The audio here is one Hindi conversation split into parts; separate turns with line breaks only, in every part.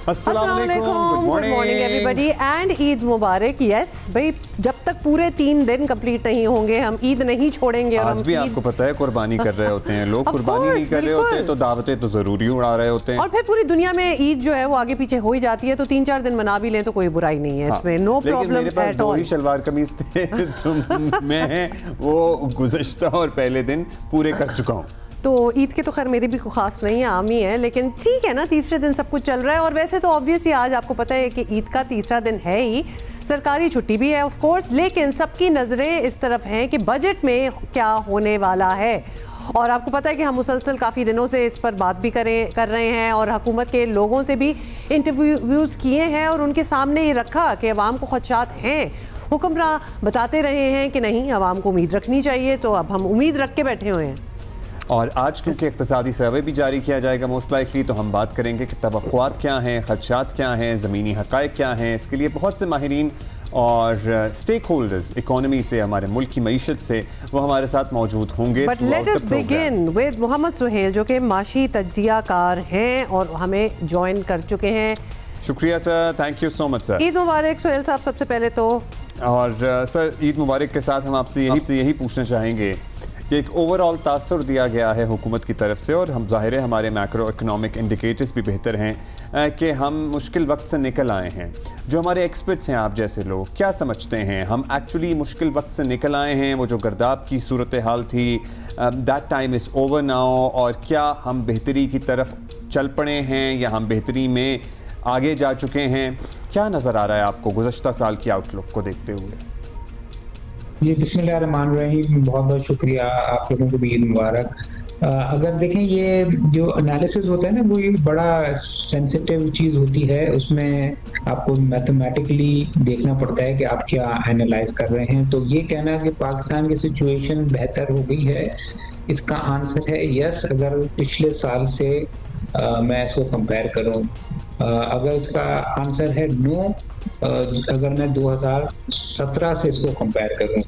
अस्सलाम वालेकुम, good morning everybody and Eid Mubarak. Yes भाई, जब तक पूरे 3 दिन कंप्लीट नहीं होंगे हम ईद नहीं छोड़ेंगे।
आज भी आपको पता है कुर्बानी कर रहे होते हैं लोग, कुर्बानी नहीं कर रहे होते तो दावतें तो जरूरी उड़ा रहे होते हैं।
और फिर पूरी दुनिया में ईद जो है वो आगे पीछे हो ही जाती है, तो 3-4 दिन मना भी लें तो कोई बुराई नहीं है इसमें, नो प्रॉब्लम।
मेरे पास 2 ही शलवार कमीज थे तो मैं वो गुज़श्ता और पहले दिन पूरे कर चुका हूँ।
तो ईद के तो खैर मेरी भी खास नहीं है, आम ही है, लेकिन ठीक है ना, तीसरे दिन सब कुछ चल रहा है। और वैसे तो ऑब्वियसली आज आपको पता है कि ईद का तीसरा दिन है ही, सरकारी छुट्टी भी है ऑफ कोर्स, लेकिन सबकी नज़रें इस तरफ हैं कि बजट में क्या होने वाला है। और आपको पता है कि हम मुसलसल काफ़ी दिनों से इस पर बात भी कर रहे हैं और हुकूमत के लोगों से भी इंटरव्यूज़ किए हैं और उनके सामने ये रखा कि अवाम को खदशात हैं। हुक्मरान बताते रहे हैं कि नहीं, अवाम को उम्मीद रखनी चाहिए, तो अब हम उम्मीद रख के बैठे हुए हैं।
और आज क्योंकि इक़्तिसादी सर्वे भी जारी किया जाएगा मोस्ट लाइकली, तो हम बात करेंगे कि तवक्कुआत क्या हैं, खदशात क्या हैं, ज़मीनी हक़ाइक़ क्या हैं। इसके लिए बहुत से माहिरीन और स्टेक होल्डर्स इकोनॉमी से, हमारे मुल्क की मईशत से, वो हमारे साथ मौजूद होंगे।
But let us begin with Mohammad Suhel, जो कि माशी तज्जिया कार हैं और हमें ज्वाइन कर चुके हैं।
शुक्रिया sir, thank you so much sir.
Eid मुबारक सुहेल साहब सबसे पहले तो।
और सर ईद मुबारक के साथ हम आपसे यही पूछना चाहेंगे कि एक ओवरऑल तासुर दिया गया है हुकूमत की तरफ से, और हम ज़ाहिर है हमारे मैक्रो इकनॉमिक इंडिकेटर्स भी बेहतर हैं कि हम मुश्किल वक्त से निकल आए हैं। जो हमारे एक्सपर्ट्स हैं, आप जैसे लोग क्या समझते हैं, हम एक्चुअली मुश्किल वक्त से निकल आए हैं? वो जो गर्दाब की सूरत हाल थी, that time is over now, और क्या हम बेहतरी की तरफ चल पड़े हैं या हम बेहतरी में आगे जा चुके हैं? क्या नज़र आ रहा है आपको गुज़श्ता साल की आउटलुक को देखते हुए?
जी बिस्मिल्लाहिर्रहमानिर्रहीम, बहुत बहुत शुक्रिया, आप लोगों को भी ईद मुबारक। अगर देखें, ये जो एनालिसिस होता है ना, वो ये बड़ा सेंसिटिव चीज़ होती है, उसमें आपको मैथमेटिकली देखना पड़ता है कि आप क्या एनालाइज कर रहे हैं। तो ये कहना कि पाकिस्तान की सिचुएशन बेहतर हो गई है, इसका आंसर है यस। अगर पिछले साल से मैं इसको कंपेयर करूँ, अगर इसका आंसर है नो, अगर मैं 2017 से इसको कंपेयर करूं,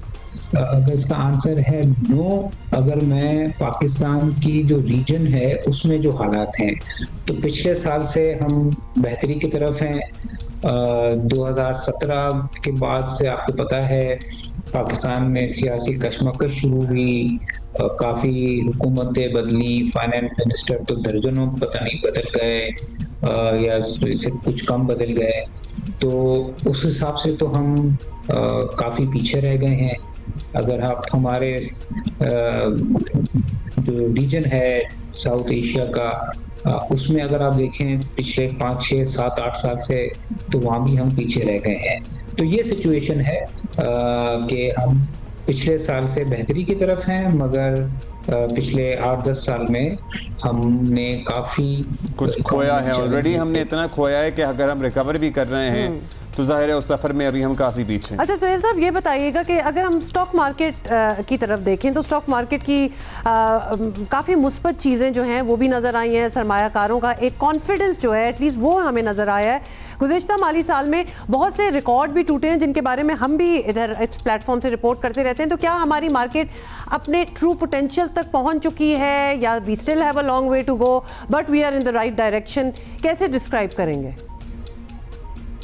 अगर इसका आंसर है नो, अगर मैं पाकिस्तान की जो रीजन है उसमें जो हालात हैं, तो पिछले साल से हम बेहतरी की तरफ हैं। 2017 के बाद से आपको पता है पाकिस्तान में सियासी कशमकश शुरू हुई, काफ़ी हुकूमतें बदली, फाइनेंस मिनिस्टर तो दर्जनों पता नहीं बदल गए या इससे कुछ कम बदल गए। तो उस हिसाब से तो हम काफ़ी पीछे रह गए हैं। अगर आप हमारे जो रीजन है साउथ एशिया का, उसमें अगर आप देखें पिछले 5, 6, 7, 8 साल से, तो वहाँ भी हम पीछे रह गए हैं। तो ये सिचुएशन है कि हम पिछले साल से बेहतरी की तरफ हैं, मगर पिछले 8-10 साल में हमने काफ़ी
कुछ खोया है ऑलरेडी। हमने इतना खोया है कि अगर हम रिकवर भी कर रहे हैं तो जाहिर है उस सफ़र में अभी हम काफ़ी पीछे हैं।
अच्छा सुहेल साहब, ये बताइएगा कि अगर हम स्टॉक मार्केट की तरफ देखें तो स्टॉक मार्केट की काफ़ी मुस्बत चीज़ें जो हैं वो भी नज़र आई हैं। सरमायाकारों का एक कॉन्फिडेंस जो है एटलीस्ट वो हमें नज़र आया है। गुज़िश्ता माली साल में बहुत से रिकॉर्ड भी टूटे हैं, जिनके बारे में हम भी इधर इस प्लेटफॉर्म से रिपोर्ट करते रहते हैं। तो क्या हमारी मार्केट अपने ट्रू पोटेंशियल तक पहुँच चुकी है या we still have a long way to go but we are in the right direction? कैसे डिस्क्राइब करेंगे?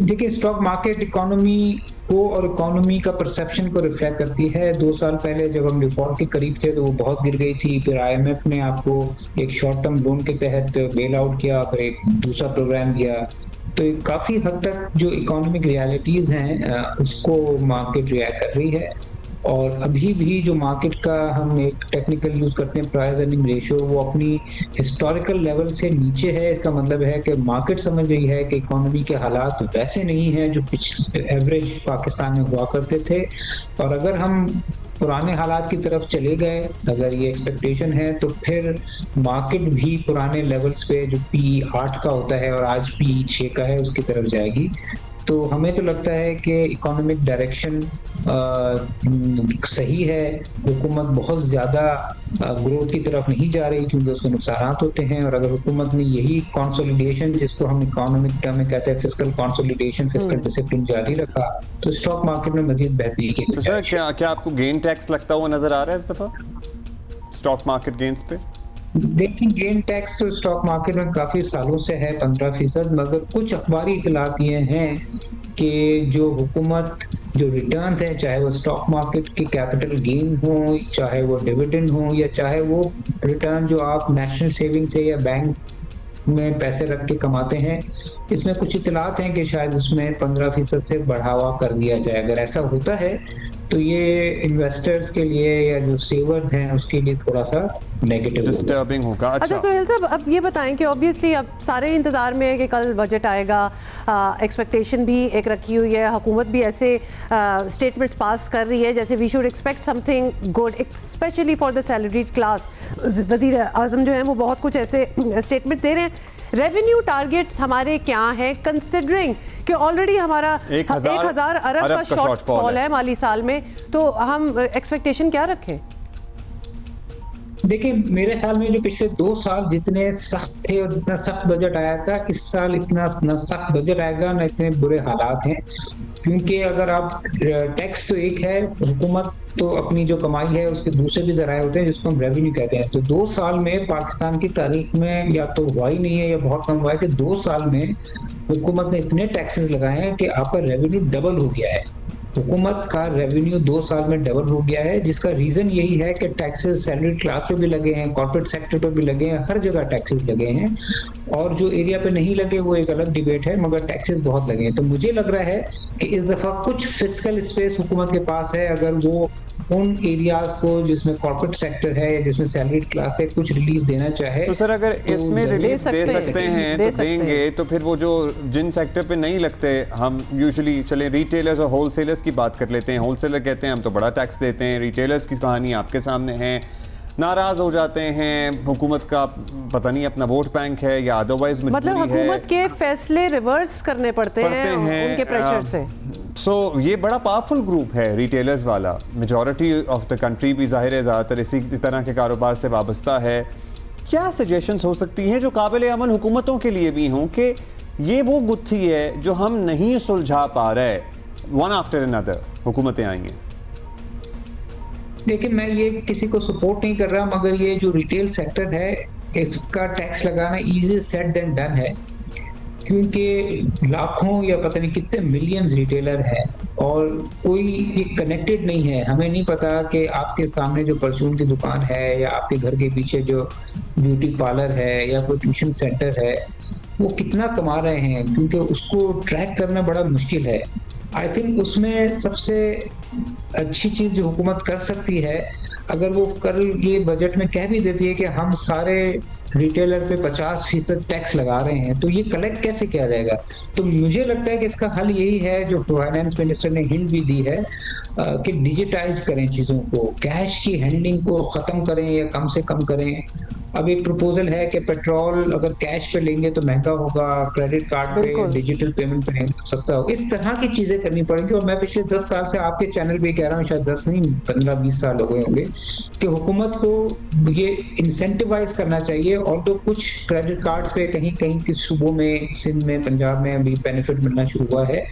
देखिए, स्टॉक मार्केट इकोनॉमी को और इकोनॉमी का परसेप्शन को रिफ्लेक्ट करती है। 2 साल पहले जब हम डिफॉल्ट के करीब थे तो वो बहुत गिर गई थी, फिर IMF ने आपको एक शॉर्ट टर्म लोन के तहत बेल आउट किया, फिर एक दूसरा प्रोग्राम दिया। तो काफ़ी हद तक जो इकोनॉमिक रियलिटीज़ हैं उसको मार्केट रिएक्ट कर रही है। और अभी भी जो मार्केट का हम एक टेक्निकल यूज़ करते हैं प्राइस अर्निंग रेशियो, वो अपनी हिस्टोरिकल लेवल से नीचे है। इसका मतलब है कि मार्केट समझ रही है कि इकोनॉमी के हालात वैसे नहीं हैं जो पिछले एवरेज पाकिस्तान में हुआ करते थे। और अगर हम पुराने हालात की तरफ चले गए, अगर ये एक्सपेक्टेशन है, तो फिर मार्केट भी पुराने लेवल्स पे जो PE 8 का होता है और आज PE 6 का है उसकी तरफ जाएगी। तो हमें तो लगता है कि इकोनॉमिक डायरेक्शन सही है। हुकूमत बहुत ज़्यादा ग्रोथ की तरफ नहीं जा रही क्योंकि उसके नुकसान होते हैं। और अगर हुकूमत ने यही कंसोलिडेशन, जिसको हम इकोनॉमिक टर्म में कहते हैं फिस्कल कंसोलिडेशन, फिस्कल डिसिप्लिन जारी रखा, तो स्टॉक मार्केट में मजीद बेहतरी की।
तो सर क्या आपको गेन टैक्स लगता हुआ नजर आ रहा है इस दफा स्टॉक मार्केट गेन्स पे?
देखिए, गेन टैक्स तो स्टॉक मार्केट में काफी सालों से है 15%, मगर कुछ अखबारी इतलात ये हैं कि जो हुकूमत जो रिटर्न है, चाहे वो स्टॉक मार्केट की कैपिटल गेन हो, चाहे वो डिविडेंड हो, या चाहे वो रिटर्न जो आप नेशनल सेविंग से या बैंक में पैसे रख के कमाते हैं, इसमें कुछ इतलात हैं कि शायद उसमें 15% से बढ़ावा कर दिया जाए। अगर ऐसा होता है तो ये इन्वेस्टर्स के लिए या जो सेवर्स हैं उसके लिए थोड़ा सा नेगेटिव
डिस्टर्बिंग होगा।
अच्छा सोहेल साहब, अब ये बताएं कि ऑब्वियसली अब सारे इंतजार में है कि कल बजट आएगा, एक्सपेक्टेशन भी एक रखी हुई है, हुकूमत भी ऐसे स्टेटमेंट्स पास कर रही है जैसे we should expect something good specially for the salaried class. वज़ीर आज़म जो है वो बहुत कुछ ऐसे स्टेटमेंट्स दे रहे हैं। रेवेन्यू टारगेट्स हमारे क्या हैं, कंसिडरिंग कि ऑलरेडी हमारा 1000 अरब का शॉर्टफॉल है माली साल में, तो हम एक्सपेक्टेशन क्या रखें?
देखिए, मेरे ख्याल में जो पिछले 2 साल जितने सख्त थे और जितना सख्त बजट आया था, इस साल इतना न सख्त बजट आएगा न इतने बुरे हालात हैं। क्योंकि अगर आप टैक्स तो एक है, हुकूमत तो अपनी जो कमाई है उसके दूसरे भी जराए होते हैं जिसको हम रेवेन्यू कहते हैं। तो 2 साल में पाकिस्तान की तारीख में या तो हुआ ही नहीं है या बहुत कम हुआ है कि 2 साल में हुकूमत ने इतने टैक्सेस लगाए हैं कि आपका रेवेन्यू डबल हो गया है। हुकूमत का रेवेन्यू 2 साल में डबल हो गया है, जिसका रीजन यही है कि टैक्सेस सैलरी क्लास पे भी लगे हैं, कॉर्पोरेट सेक्टर पे भी लगे हैं, हर जगह टैक्सेस लगे हैं। और जो एरिया पे नहीं लगे वो एक अलग डिबेट है, मगर टैक्सेस बहुत लगे हैं। तो मुझे लग रहा है कि इस दफा कुछ फिस्कल स्पेस हुकूमत के पास है, अगर वो उन एरियाज को जिसमें कॉर्पोरेट सेक्टर है या जिसमें सैलरीड क्लास है कुछ रिलीफ देना चाहे
तो सर अगर
तो
इसमें रिलीफ दे सकते हैं तो देंगे। तो फिर वो जो जिन सेक्टर पे नहीं लगते, हम यूजुअली चले रिटेलर्स और होलसेलर्स की बात कर लेते हैं। होलसेलर कहते हैं हम तो बड़ा टैक्स देते हैं, रिटेलर्स की कहानी आपके सामने है, नाराज हो जाते हैं, हुकूमत का पता नहीं अपना वोट बैंक है या अदरवाइज मजबूरी है,
मतलब हुकूमत के फैसले रिवर्स करने पड़ते हैं उनके प्रेशर से।
सो ये बड़ा पावरफुल ग्रुप है रिटेलर्स वाला। मेजॉरिटी ऑफ द कंट्री भी ज़ाहिर है ज़्यादातर इसी तरह के कारोबार से वाबस्ता है। क्या सजेशंस हो सकती हैं जो काबिल अमल हुकूमतों के लिए भी हों कि ये वो गुत्थी है जो हम नहीं सुलझा पा रहे, वन आफ्टर अनदर हुकूमतें आई हैं?
देखिए, मैं ये किसी को सपोर्ट नहीं कर रहा, मगर ये जो रिटेल सेक्टर है इसका टैक्स लगाना इजी सेट देन डन है, क्योंकि लाखों या पता नहीं कितने मिलियंस रिटेलर हैं और कोई एक कनेक्टेड नहीं है। हमें नहीं पता कि आपके सामने जो परचून की दुकान है या आपके घर के पीछे जो ब्यूटी पार्लर है या कोई ट्यूशन सेंटर है वो कितना कमा रहे हैं, क्योंकि उसको ट्रैक करना बड़ा मुश्किल है। आई थिंक उसमें सबसे अच्छी चीज़ जो हुकूमत कर सकती है, अगर वो कल ये बजट में कह भी देती है कि हम सारे रिटेलर पे 50% टैक्स लगा रहे हैं, तो ये कलेक्ट कैसे किया जाएगा? तो मुझे लगता है कि इसका हल यही है जो फाइनेंस मिनिस्टर ने हिंट भी दी है कि डिजिटाइज करें चीज़ों को, कैश की हैंडलिंग को ख़त्म करें या कम से कम करें। अब एक प्रपोजल है कि पेट्रोल अगर कैश पे लेंगे तो महंगा होगा, क्रेडिट कार्ड पे डिजिटल पेमेंट पे सस्ता होगा। इस तरह की चीज़ें करनी पड़ेंगी। और मैं पिछले 10 साल से आपके चैनल पे कह रहा हूँ, शायद 10 नहीं 15-20 साल हो गए होंगे, कि हुकूमत को ये इंसेंटिवाइज करना चाहिए। और तो कुछ क्रेडिट कार्ड्स पे कहीं कहीं के सूबों में, सिंध में, पंजाब में अभी बेनिफिट मिलना शुरू हुआ है,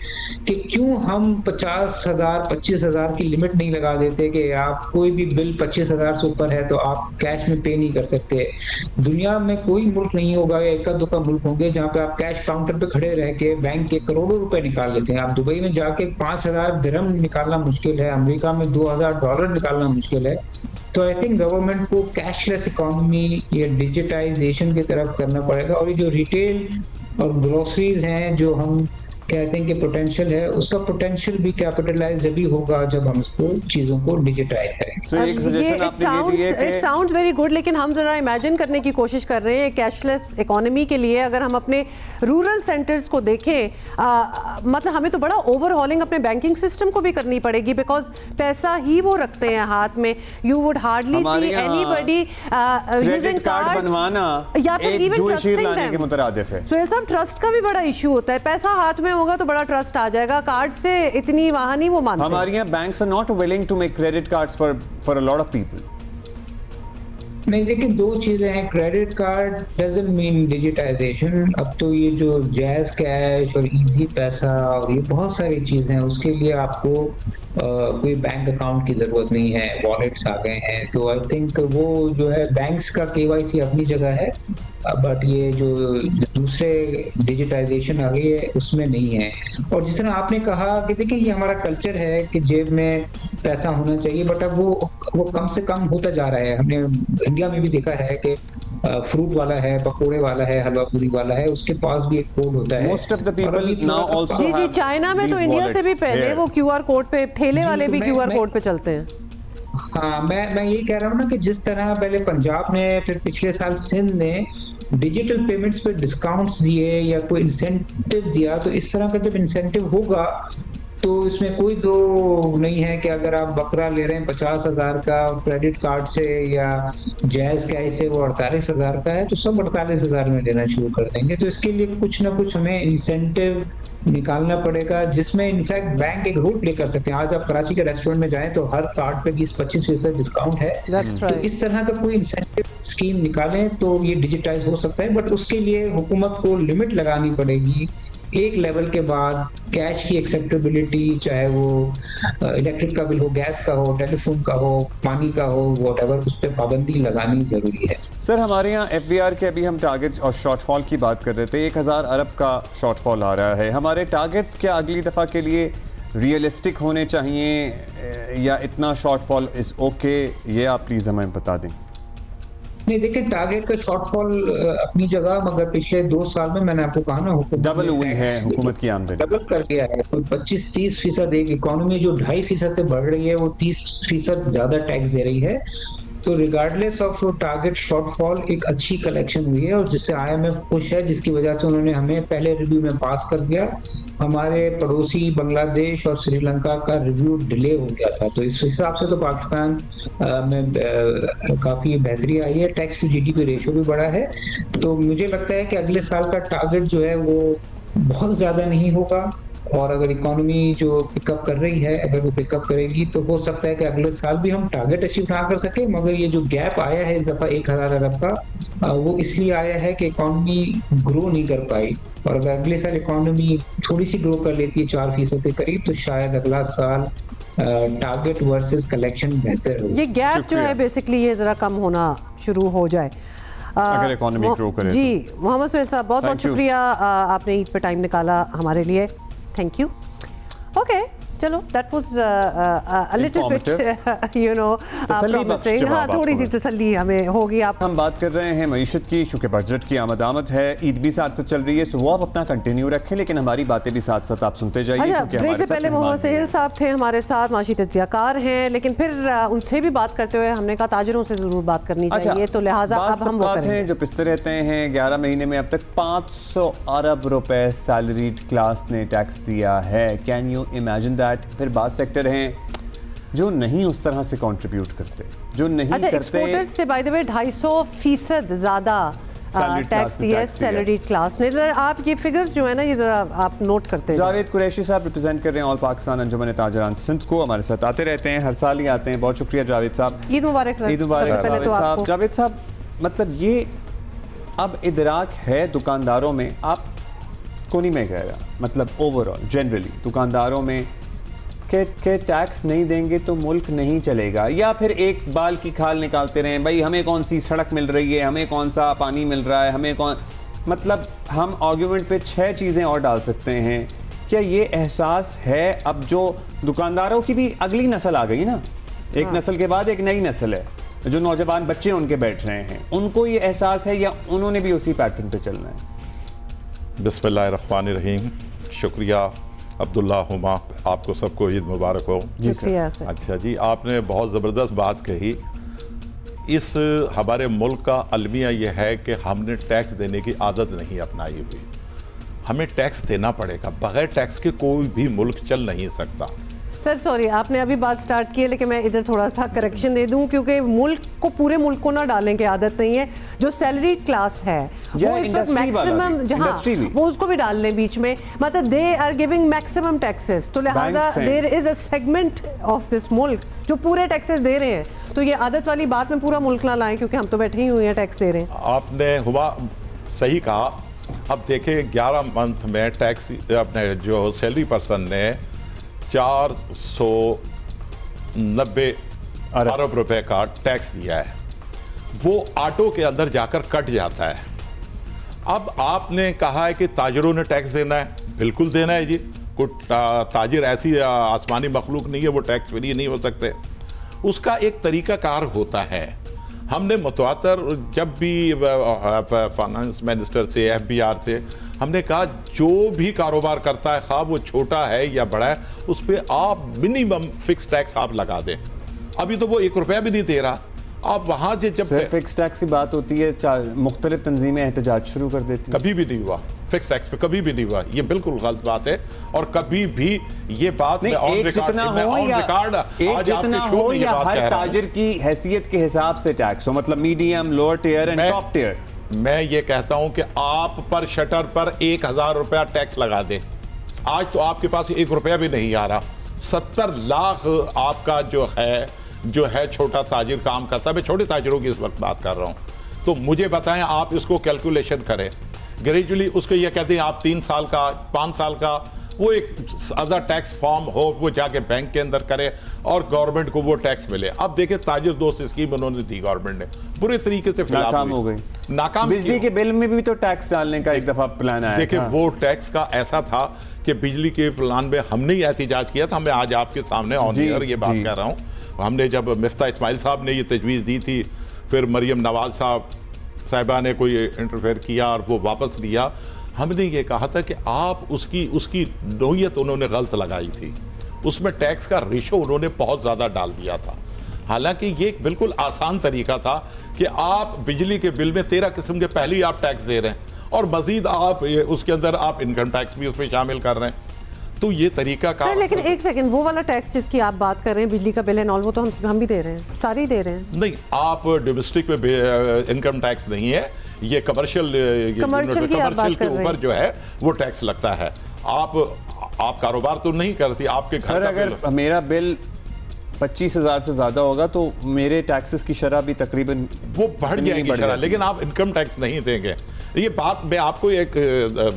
कि क्यों हम 50,000 25,000 की लिमिट नहीं लगा देते कि आप कोई भी बिल 25,000 से ऊपर है तो आप कैश में पे नहीं कर सकते। दुनिया में कोई मुल्क नहीं होगा या एक दुका मुल्क होंगे जहाँ पे आप कैश काउंटर पे खड़े रह के बैंक के करोड़ों रुपए निकाल लेते हैं। आप दुबई में जाके 5,000 दिरहम निकालना मुश्किल है, अमेरिका में $2,000 निकालना मुश्किल है। तो आई थिंक गवर्नमेंट को कैशलेस इकोनॉमी या डिजिटाइजेशन की तरफ करना पड़ेगा। और ये जो रिटेल और ग्रोसरीज हैं जो हम कहते हैं कि पोटेंशियल है, उसका पोटेंशियल भी कैपिटलाइज जब भी होगा जब हम उसको चीजों को डिजिटाइज करेंगे।
So, एक सजेशन आपने ये दिया कि
इट साउंड्स वेरी गुड, लेकिन हम जरा इमेजिन करने की कोशिश कर रहे हैं कैशलेस इकोनॉमी के लिए। अगर हम अपने रूरल सेंटर्स को देखें, मतलब हमें तो बड़ा ओवरहॉलिंग अपने बैंकिंग सिस्टम को भी करनी पड़ेगी, बिकॉज पैसा ही वो रखते हैं हाथ में। You would hardly see anybody using
card बनवाना
या फिर इवन ट्रस्टिंग
लाने के मुतरादिफ है।
सोहेल साहब, ट्रस्ट का भी बड़ा इशू होता है। पैसा हाथ में होगा तो बड़ा ट्रस्ट आ जाएगा, कार्ड से इतनी वहां नहीं वो मानते।
हमारे यहाँ banks are not willing to make credit cards for a lot of people.
नहीं, देखिए दो चीजें हैं। Credit card doesn't mean digitisation. अब तो ये जो जैज कैश और इजी पैसा और ये बहुत सारी चीजें हैं, उसके लिए आपको कोई बैंक अकाउंट की जरूरत नहीं है, वॉलेट्स आ गए हैं। तो आई थिंक वो जो है बैंक्स का केवाईसी अपनी जगह है, बट ये जो दूसरे डिजिटाइजेशन आ गई है उसमें नहीं है। और जिस तरह आपने कहा कि देखिए ये हमारा कल्चर है कि जेब में पैसा होना चाहिए, बट अब वो कम से कम होता जा रहा है। हमने इंडिया में भी देखा है कि फ्रूट वाला है, पकोड़े वाला है, हलवा पूरी वाला है, उसके पास भी एक कोड होता है।
Most of the people now also
जी जी,
have
चाइना में तो
these
इंडिया से भी
wallets
पहले
here.
वो क्यूआर कोड पे ठेले वाले
तो
भी
मैं-
क्यूआर
मैं-
कोड पे चलते हैं।
हाँ, मैं यही कह रहा हूँ ना कि जिस तरह पहले पंजाब ने, फिर पिछले साल सिंध ने डिजिटल पेमेंट्स पे डिस्काउंट्स दिए या कोई इंसेंटिव दिया, तो इस तरह का जब इंसेंटिव होगा तो इसमें कोई दो नहीं है कि अगर आप बकरा ले रहे हैं 50,000 का और क्रेडिट कार्ड से या जैज कैश से वो 48,000 का है, तो सब 48,000 में लेना शुरू कर देंगे। तो इसके लिए कुछ ना कुछ हमें इंसेंटिव निकालना पड़ेगा, जिसमें इनफैक्ट बैंक एक रोल प्ले कर सकते हैं। आज आप कराची के रेस्टोरेंट में जाएं तो हर कार्ड पे 20-25% डिस्काउंट है।
That's
तो
right.
इस तरह का कोई इंसेंटिव स्कीम निकालें तो ये डिजिटाइज हो सकता है, बट उसके लिए हुकूमत को लिमिट लगानी पड़ेगी। एक लेवल के बाद कैश की एक्सेप्टेबिलिटी, चाहे वो इलेक्ट्रिक का बिल हो, गैस का हो, टेलीफोन का हो, पानी का हो, व्हाटएवर, उस पर पाबंदी लगानी जरूरी है।
सर हमारे यहाँ एफबीआर के अभी हम टारगेट्स और शॉर्टफॉल की बात कर रहे थे। 1000 अरब का शॉर्टफॉल आ रहा है। हमारे टारगेट्स क्या अगली दफ़ा के लिए रियलिस्टिक होने चाहिए या इतना शॉर्टफॉल इज़ ओके? ये आप प्लीज़ हमें बता दें।
नहीं, देखिए टारगेट का शॉर्टफॉल अपनी जगह, मगर पिछले 2 साल में मैंने आपको कहा ना, हुकूमत
डबल
ने
हुई है
टैक्स
हुकूमत की आमदनी।
डबल कर दिया है। कोई 25-30% एक इकोनॉमी जो 2.5% से बढ़ रही है, वो 30% ज्यादा टैक्स दे रही है। तो रिगार्डलेस ऑफ टारगेट शॉर्टफॉल एक अच्छी कलेक्शन हुई है, और जिससे IMF खुश है, जिसकी वजह से उन्होंने हमें पहले रिव्यू में पास कर दिया। हमारे पड़ोसी बांग्लादेश और श्रीलंका का रिव्यू डिले हो गया था, तो इस हिसाब से तो पाकिस्तान में काफी बेहतरी आई है। टैक्स टू GDP रेशियो भी बढ़ा है। तो मुझे लगता है कि अगले साल का टारगेट जो है वो बहुत ज्यादा नहीं होगा, और अगर इकोनॉमी जो पिकअप कर रही है, अगर वो पिकअप करेगी तो हो सकता है कि अगले साल भी हम टारगेट अचीव ना कर सके। मगर ये जो गैप आया है इस दफा 1000 अरब का, वो इसलिए आया है कि इकोनॉमी ग्रो नहीं कर पाई, और अगर अगले साल इकोनॉमी थोड़ी सी ग्रो कर लेती है 4% के करीब, तो शायद अगला साल टारगेट वर्सेस कलेक्शन बेहतर हो।
ये गैप जो है बेसिकली ये जरा कम होना शुरू हो जाए
अगर इकोनॉमी ग्रो करे।
जी मोहम्मद सुहेल साहब, बहुत बहुत
Thank you.
शुक्रिया, आपने ईद पे टाइम निकाला हमारे लिए। Thank you. ओके, चलो that was a little bit you know promising. हाँ, थोड़ी सी तसल्ली हमें होगी। आप
हम बात कर रहे हैं मईशत की, क्योंकि बजट की आमद है, ईद भी साथ साथ चल रही है, सो वो आप अपना कंटिन्यू रखें, लेकिन हमारी बातें भी साथ साथ आप सुनते जाइए।
अच्छा,
क्योंकि
ब्रेक
हमारे
से
साथ
पहले
मेहमान
मोहम्मद
भी
सुहेल
हैं।
साहब थे हमारे साथ, माशी तज्जियाकार हैं, लेकिन फिर उनसे भी बात करते हुए हमने कहा ताजिरों से जरूर बात करनी चाहिए, तो लिहाजा अब हम वो करेंगे।
हैं जो पिसते रहते हैं। 11 महीने में अब तक 500 अरब रुपए सैलरीड क्लास ने टैक्स दिया है। Can you imagine that? फिर बात सेक्टर हैं जो नहीं उस तरह से कंट्रीब्यूट करते, जो नहीं करते।
एक्सपोर्टर्स से बाय द वे 250% ज्यादा टैक्स दिया सैलरीड क्लास ने। आप ये फिगर्स जो है ना, ये जरा आप नोट करते हैं।
जावेद कुरैशी साहब रिप्रेजेंट कर रहे हैं ऑल पाकिस्तान अंजुमन ताजरान सिंध को, हमारे साथ आते रहते हैं, हर साल ही आते हैं। बहुत शुक्रिया जावेद साहब।
ईद मुबारक।
ईद मुबारक
पहले तो आपको।
जावेद साहब, मतलब ये अब इदराक है दुकानदारों में, आप को नहीं मैं कह रहा, मतलब ओवरऑल जनरली दुकानदारों में के टैक्स नहीं देंगे तो मुल्क नहीं चलेगा, या फिर एक बाल की खाल निकालते रहें, भाई हमें कौन सी सड़क मिल रही है, हमें कौन सा पानी मिल रहा है, हमें कौन, मतलब हम आर्ग्यूमेंट पे 6 चीज़ें और डाल सकते हैं। क्या ये एहसास है अब जो दुकानदारों की भी अगली नस्ल आ गई ना, एक नस्ल के बाद एक नई नस्ल है, जो नौजवान बच्चे उनके बैठ रहे हैं, उनको ये एहसास है या उन्होंने भी उसी पैटर्न पे चलना है?
बिस्मिल्लाहिर्रहमानिर्रहीम। शुक्रिया अब्दुल्ला हुमा, आपको सबको ईद मुबारक हो।
जी सर।
अच्छा जी, आपने बहुत ज़बरदस्त बात कही। इस हमारे मुल्क का अलमिया यह है कि हमने टैक्स देने की आदत नहीं अपनाई हुई। हमें टैक्स देना पड़ेगा, बगैर टैक्स के कोई भी मुल्क चल नहीं सकता।
सर सॉरी, आपने अभी बात स्टार्ट की है, लेकिन मैं इधर थोड़ा सा करेक्शन दे दूं, क्योंकि मुल्क को, पूरे मुल्क को ना डालने की आदत नहीं है। जो सैलरी क्लास है वो इस वक्त मैक्सिमम जहाँ वो उसको भी डाल लें बीच में, मतलब they are giving maximum taxes, तो लिहाजा there is a segment of this मुल्क जो पूरे टैक्सेस दे रहे हैं। तो ये आदत वाली बात में पूरा मुल्क ना लाएं, क्योंकि हम तो बैठे ही हुए हैं टैक्स दे रहे हैं।
आपने हुआ सही कहा। अब देखें 11 मंथ में टैक्स अपने जो सैलरी पर्सन ने 490 अरब रुपए का टैक्स दिया है, वो ऑटो के अंदर जाकर कट जाता है। अब आपने कहा है कि ताजिरों ने टैक्स देना है, बिल्कुल देना है जी। कोई ताजिर ऐसी आसमानी मखलूक नहीं है, वो टैक्स फ्री नहीं हो सकते। उसका एक तरीकाकार होता है। हमने मुतवातर जब भी फाइनेंस मिनिस्टर से FBR से हमने कहा जो भी कारोबार करता है, खा वो छोटा है या बड़ा है, उस पर आप मिनिमम फिक्स टैक्स आप लगा दें। अभी तो वो 1 रुपया भी नहीं दे रहा। आप वहाँ से जब
फिक्स टैक्स की बात होती है, मुख्तलिफ तंजीमें एहतजाज शुरू कर देती हैं।
कभी भी नहीं हुआ फिक्स टैक्स पे, कभी भी नहीं हुआ। ये बिल्कुल गलत बात है। और कभी भी ये बात में ऑन रिकॉर्ड
जितना हो या हर ताजिर की हैसियत के हिसाब से टैक्स हो, मतलब medium, lower tier and top tier.
मैं ये कहता हूं कि आप पर शटर पर 1000 रुपया टैक्स लगा दें। आज तो आपके पास 1 रुपया भी नहीं आ रहा। 70 लाख आपका जो है छोटा ताजिर काम करता है। मैं छोटे ताजिरों की इस वक्त बात कर रहा हूं। तो मुझे बताएं, आप इसको कैलकुलेशन करें ग्रेजुअली। उसको ये कहते हैं आप 3 साल का, 5 साल का, वो एक अदर टैक्स फॉर्म हो, वो जाके बैंक के अंदर करे और गवर्नमेंट को वो टैक्स मिले। अब देखिए ताजिर दोस्त स्कीम उन्होंने दी, गवर्नमेंट ने बुरे तरीके से
नाकाम हो गई।
नाकाम।
बिजली के बिल में भी तो टैक्स डालने का एक दफा प्लान आया।
देखिए वो टैक्स का ऐसा था कि बिजली के प्लान में हमने ही एहतिजाज किया था। मैं आज आपके सामने ऑन एयर ये बात कर रहा हूँ। हमने जब मिफ्ता इस्माइल साहब ने ये तजवीज़ दी थी, फिर मरियम नवाज साहिबा ने कोई इंटरफेयर किया और वो वापस लिया। हमने ये कहा था कि आप उसकी नोयत उन्होंने गलत लगाई थी। उसमें टैक्स का रेशो उन्होंने बहुत ज़्यादा डाल दिया था। हालांकि ये एक बिल्कुल आसान तरीका था कि आप बिजली के बिल में 13 किस्म के पहले ही आप टैक्स दे रहे हैं और मज़ीद आप उसके अंदर आप इनकम टैक्स भी उसमें शामिल कर रहे हैं। तो ये तरीका का।
लेकिन एक सेकंड, वो वाला टैक्स जिसकी आप बात कर रहे हैं, बिजली का बिल एंड ऑल, वो तो हम भी दे रहे हैं, सारे ही दे रहे हैं।
नहीं, आप डोमेस्टिक में इनकम टैक्स नहीं है, ये कमर्शियल के ऊपर जो है वो टैक्स लगता है। आप कारोबार तो नहीं करती, आपके
घर अगर मेरा बिल 25,000 से ज्यादा होगा तो मेरे टैक्सेस की शरह भी तकरीबन
वो बढ़ जाएगी शरह, लेकिन आप इनकम टैक्स नहीं देंगे। ये बात मैं आपको एक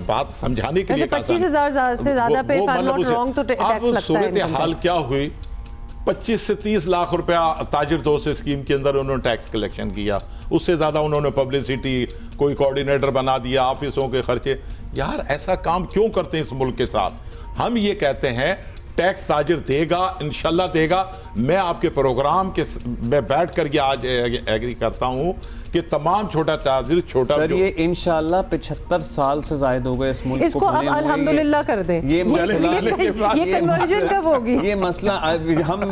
बात समझाने के लिए
25,000 से ज्यादा पे
आप सूरत हाल क्या हुई। 25 से 30 लाख रुपया ताजिर दोस्त स्कीम के अंदर उन्होंने टैक्स कलेक्शन किया। उससे ज़्यादा उन्होंने पब्लिसिटी, कोई कोऑर्डिनेटर बना दिया, ऑफिसों के खर्चे। यार ऐसा काम क्यों करते हैं इस मुल्क के साथ। हम ये कहते हैं टैक्स ताजिर देगा, इंशाल्लाह देगा। मैं आपके प्रोग्राम के में बैठ कर आज एग्री करता हूँ कि तमाम छोटा ताजिर छोटा
सर ये इंशाल्लाह 75 साल से ज़ायद हो गए इस मुल्क
इसको अब अल्हम्दुलिल्लाह कर दें।
ये
कन्वर्जन कब होगी?
ये मसला हम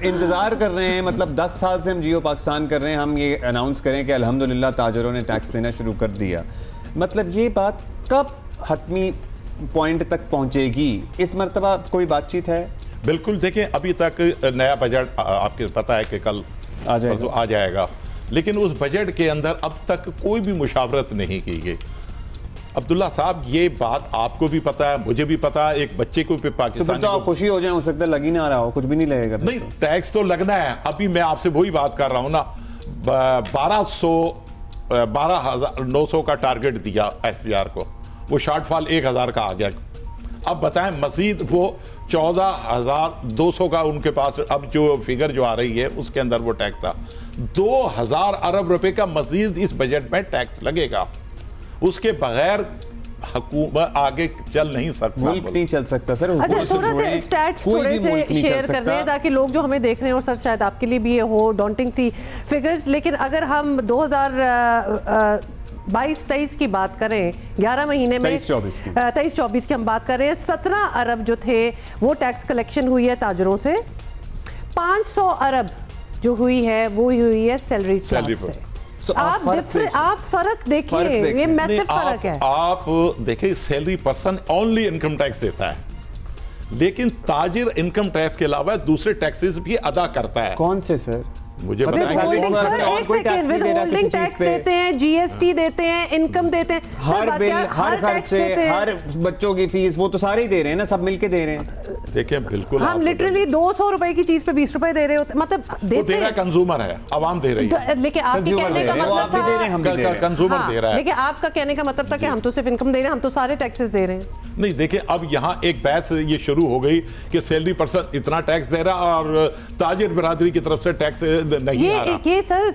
इंतजार कर रहे हैं, मतलब 10 साल से हम जियो पाकिस्तान कर रहे हैं। हम ये अनाउंस करें कि अल्हम्दुलिल्लाह ताजिरों ने टैक्स देना शुरू कर दिया। मतलब ये बात कब हतमी पॉइंट तक पहुंचेगी? इस मर्तबा कोई बातचीत है?
बिल्कुल। देखें अभी तक नया बजट आपके पता है कि कल आ जाएगा, लेकिन उस बजट के अंदर अब तक कोई भी मुशावरत नहीं की गई। अब्दुल्ला साहब ये बात आपको भी पता है, मुझे भी पता है, एक बच्चे को भी पाकिस्तान
तो आप खुशी हो जाए, हो सकता है लग ही ना रहा हो, कुछ भी नहीं लगेगा।
नहीं, टैक्स तो लगना है। अभी मैं आपसे वही बात कर रहा हूँ ना, 12,900 का टारगेट दिया FBR को, वो शॉर्टफॉल 1,000 का आ गया। अब बताएं मजीद वो 14,200 का उनके पास अब जो फिगर जो आ रही है उसके अंदर वो टैक्स था। 2,000 अरब रुपए का मजीद इस बजट में टैक्स लगेगा। उसके बगैर हुकूमत आगे चल नहीं सकता,
मुल्क नहीं चल सकता सर।
अच्छा, थोड़ा सा स्टैट्स थोड़े से शेयर कर दें ताकि लोग जो हमें देख रहे हैं, और सर शायद आपके लिए भी ये हो डॉन्टिंग सी फिगर्स, लेकिन अगर हम 2022-23 की बात करें, 11 महीने में 23-24 की हम बात कर रहे हैं, 17 अरब जो थे वो टैक्स कलेक्शन हुई है ताजरों से। 500 अरब जो हुई है वो हुई है सैलरी क्लास से। आप फर्क देखिए, ये मैसिव फर्क है।
आप देखिए salary person only income tax देता है, लेकिन ताजिर इनकम टैक्स के अलावा दूसरे टैक्सेस भी अदा करता है।
कौन से सर?
मुझे
टैक्स देते हैं, जीएसटी देते हैं, इनकम देते हैं,
हर बिल, हर खर्चे, हर बच्चों की फीस, वो तो सारे ही दे रहे हैं ना, सब मिलके दे रहे हैं।
देखिए बिल्कुल
हम लिटरली 200 रुपए की चीज पे 20 रुपए दे रहे होते, मतलब
दे रहा है कंज्यूमर है, आवाम दे रही है,
लेकिन आपके कहने का मतलब था
कंज्यूमर दे रहा है।
लेकिन आपका कहने का मतलब था कि हम तो सिर्फ इनकम दे रहे हैं, हम तो सारे टैक्सेस दे रहे हैं।
नहीं देखिए, अब यहाँ एक बहस ये शुरू हो गई कि सैलरी पर्सन इतना टैक्स दे रहा और ताजिर बिरादरी की तरफ से टैक्स नहीं आ रहा।
ये सर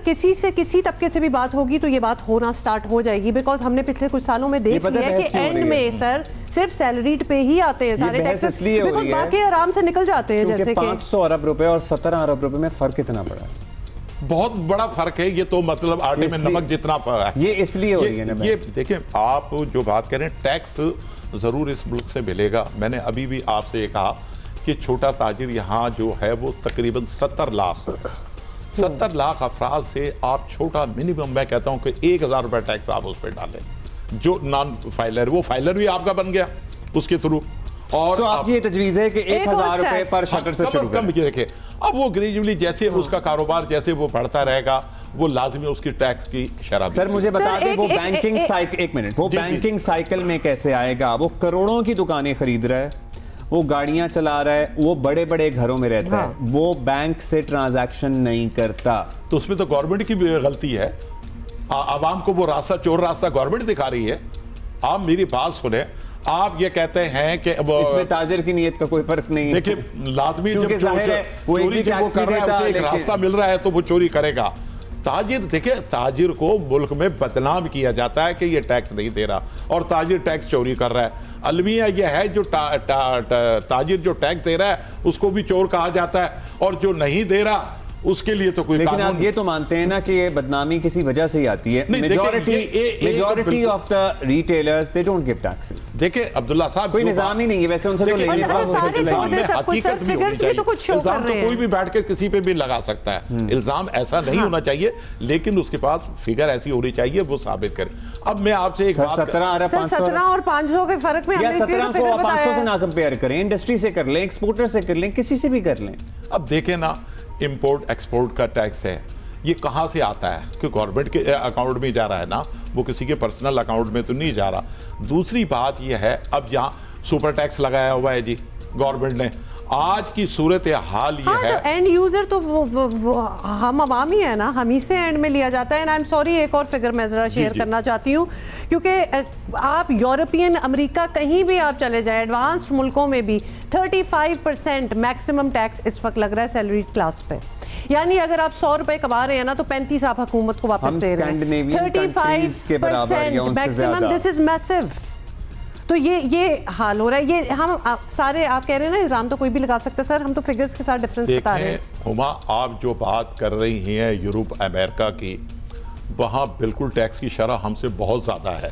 किसी तबके से भी बात होगी तो ये बात होना स्टार्ट हो जाएगी, बिकॉज हमने पिछले कुछ सालों में देख लिया है कि एंड में सर सिर्फ सैलरीड पे ही आते हैं सारे टैक्सेस, बिकॉज बाकी आराम से निकल जाते हैं। जैसे कि
500 अरब रुपए और 17 अरब रुपए में फर्क कितना बड़ा है?
बहुत बड़ा फर्क है ये तो, मतलब आटे में नमक जितना फर्क है।
ये इसलिए हो रही है ना।
ये देखिए, आप जो बात करें टैक्स जरूर इस मुल्क से मिलेगा। मैंने अभी भी आपसे ये कहा कि छोटा ताजिर यहाँ जो है वो तकरीबन 70 लाख अफराद से आप छोटा मिनिमम, मैं कहता हूँ कि 1000 रुपये टैक्स आप उस पर डालें। जो नॉन फाइलर, वो फाइलर भी आपका बन गया उसके थ्रू। और
आपकी ये तजवीज़ है कि 1000 रुपए पर शटर से शुरू
कम देखें। अब वो ग्रेजुअली जैसे उसका कारोबार जैसे वो बढ़ता रहेगा, वो लाजमी उसकी टैक्स की शरह।
सर मुझे बता दें, वो बैंकिंग साइकिल, एक मिनट, वो बैंकिंग साइकिल में कैसे आएगा? वो करोड़ों की दुकानें खरीद रहा है, वो गाड़ियां चला रहा है, वो बड़े बड़े घरों में रहता है, वो बैंक से ट्रांजैक्शन नहीं करता।
तो उसमें तो गवर्नमेंट की भी गलती है। आवाम को वो रास्ता, चोर रास्ता गवर्नमेंट दिखा रही है। आप मेरी बात सुने, आप ये कहते हैं कि
इसमें ताजिर की नीयत का कोई फर्क नहीं है।
देखिए लाजमी जब चोरी जब वो कर रहा है, उसे एक रास्ता मिल रहा है तो वो चोरी करेगा। ताजिर, देखिए ताजिर को मुल्क में बदनाम किया जाता है कि ये टैक्स नहीं दे रहा और ताजिर टैक्स चोरी कर रहा है। अलमिया यह है जो ताजिर जो टैक्स दे रहा है उसको भी चोर कहा जाता है, और जो नहीं दे रहा उसके लिए तो कोई
लेकिन आप ये तो मानते हैं ना कि ये बदनामी किसी वजह से ही आती है। Majority of the retailers they don't give taxes.
देखिए अब्दुल्ला साहब,
कोई निजाम ही नहीं है वैसे, उनसे तो लेने
हकीकत भी होनी चाहिए। इल्जाम तो कोई भी बैठ के किसी पे भी लगा सकता है, इल्जाम ऐसा नहीं होना चाहिए, लेकिन उसके पास फिगर ऐसी होनी चाहिए वो साबित करे। अब मैं आपसे एक बात,
17 और 500 के फर्क में
17 को 500 से ना कंपेयर करें, इंडस्ट्री से कर लें, एक्सपोर्टर से कर लें, किसी से भी कर लें।
अब देखें ना, इंपोर्ट एक्सपोर्ट का टैक्स है, ये कहाँ से आता है? कि गवर्नमेंट के अकाउंट में जा रहा है ना, वो किसी के पर्सनल अकाउंट में तो नहीं जा रहा। दूसरी बात ये है, अब यहाँ सुपर टैक्स लगाया हुआ है जी गवर्नमेंट ने। आज की सूरत हाल ये है,
तो एंड यूजर तो वो हम अवाम ही है ना, हम ही से एंड में लिया जाता है। एंड आई एम सॉरी, एक और फिगर मैं जरा शेयर करना चाहती हूँ, क्योंकि आप यूरोपियन, अमेरिका, कहीं भी आप चले जाए, एडवांस्ड मुल्कों में भी 35% मैक्सिमम टैक्स इस वक्त लग रहा है सैलरी क्लास पे। यानी अगर आप 100 रुपए कमा रहे हैं ना, तो 35 आप हुकूमत को वापस दे रहे हैं। 35% मैक्सिमम, दिस इज मैसिव। तो ये हाल हो रहा है। ये हम सारे, आप कह रहे हैं ना इल्जाम तो कोई भी लगा सकता है सर, हम तो फिगर्स के साथ डिफरेंस बता रहे हैं।
हुमा, आप जो बात कर रही हैं यूरोप अमेरिका की, वहाँ बिल्कुल टैक्स की शरह हमसे बहुत ज़्यादा है।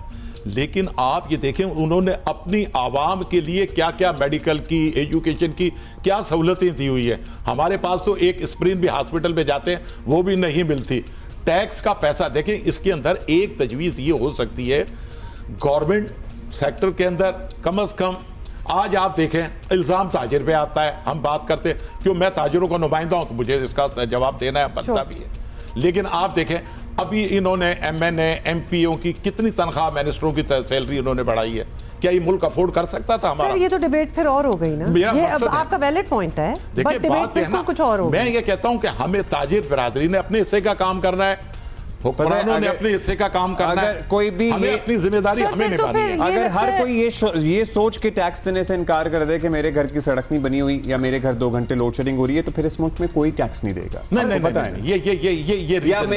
लेकिन आप ये देखें उन्होंने अपनी आवाम के लिए क्या क्या मेडिकल की, एजुकेशन की क्या सहूलतें दी हुई है। हमारे पास तो एक स्प्रिन भी हॉस्पिटल में जाते हैं वो भी नहीं मिलती। टैक्स का पैसा देखें, इसके अंदर एक तजवीज़ ये हो सकती है, गवर्नमेंट सेक्टर के अंदर कम से कम, आज आप देखें इल्ज़ाम ताजिर पे आता है, हम बात करते हैं क्यों, मैं ताजिरों का नुमाइंदा हूँ तो मुझे इसका जवाब देना है, बनता भी है। लेकिन आप देखें अभी इन्होंने MNA MPO की कितनी तनख्वाह, मिनिस्टरों की सैलरी इन्होंने बढ़ाई है। क्या ये मुल्क अफोर्ड कर सकता था हमारा?
सर ये तो डिबेट फिर और हो गई ना, ये अब आपका वैलिड पॉइंट है।
देखिए बात है ना, कुछ और हो, मैं ये कहता हूँ कि हमें ताजिर बिरादरी ने अपने हिस्से का काम करना है, हुक्मरानों ने अपने हिस्से का काम करना है,
कोई भी
हमें अपनी जिम्मेदारी हमें निभानी है।
अगर हर कोई ये सोच के टैक्स देने से इनकार कर दे कि मेरे घर की सड़क नहीं बनी हुई या मेरे घर 2 घंटे लोड शेडिंग हो रही है, तो फिर इस मुल्क में कोई टैक्स नहीं देगा।
नहीं,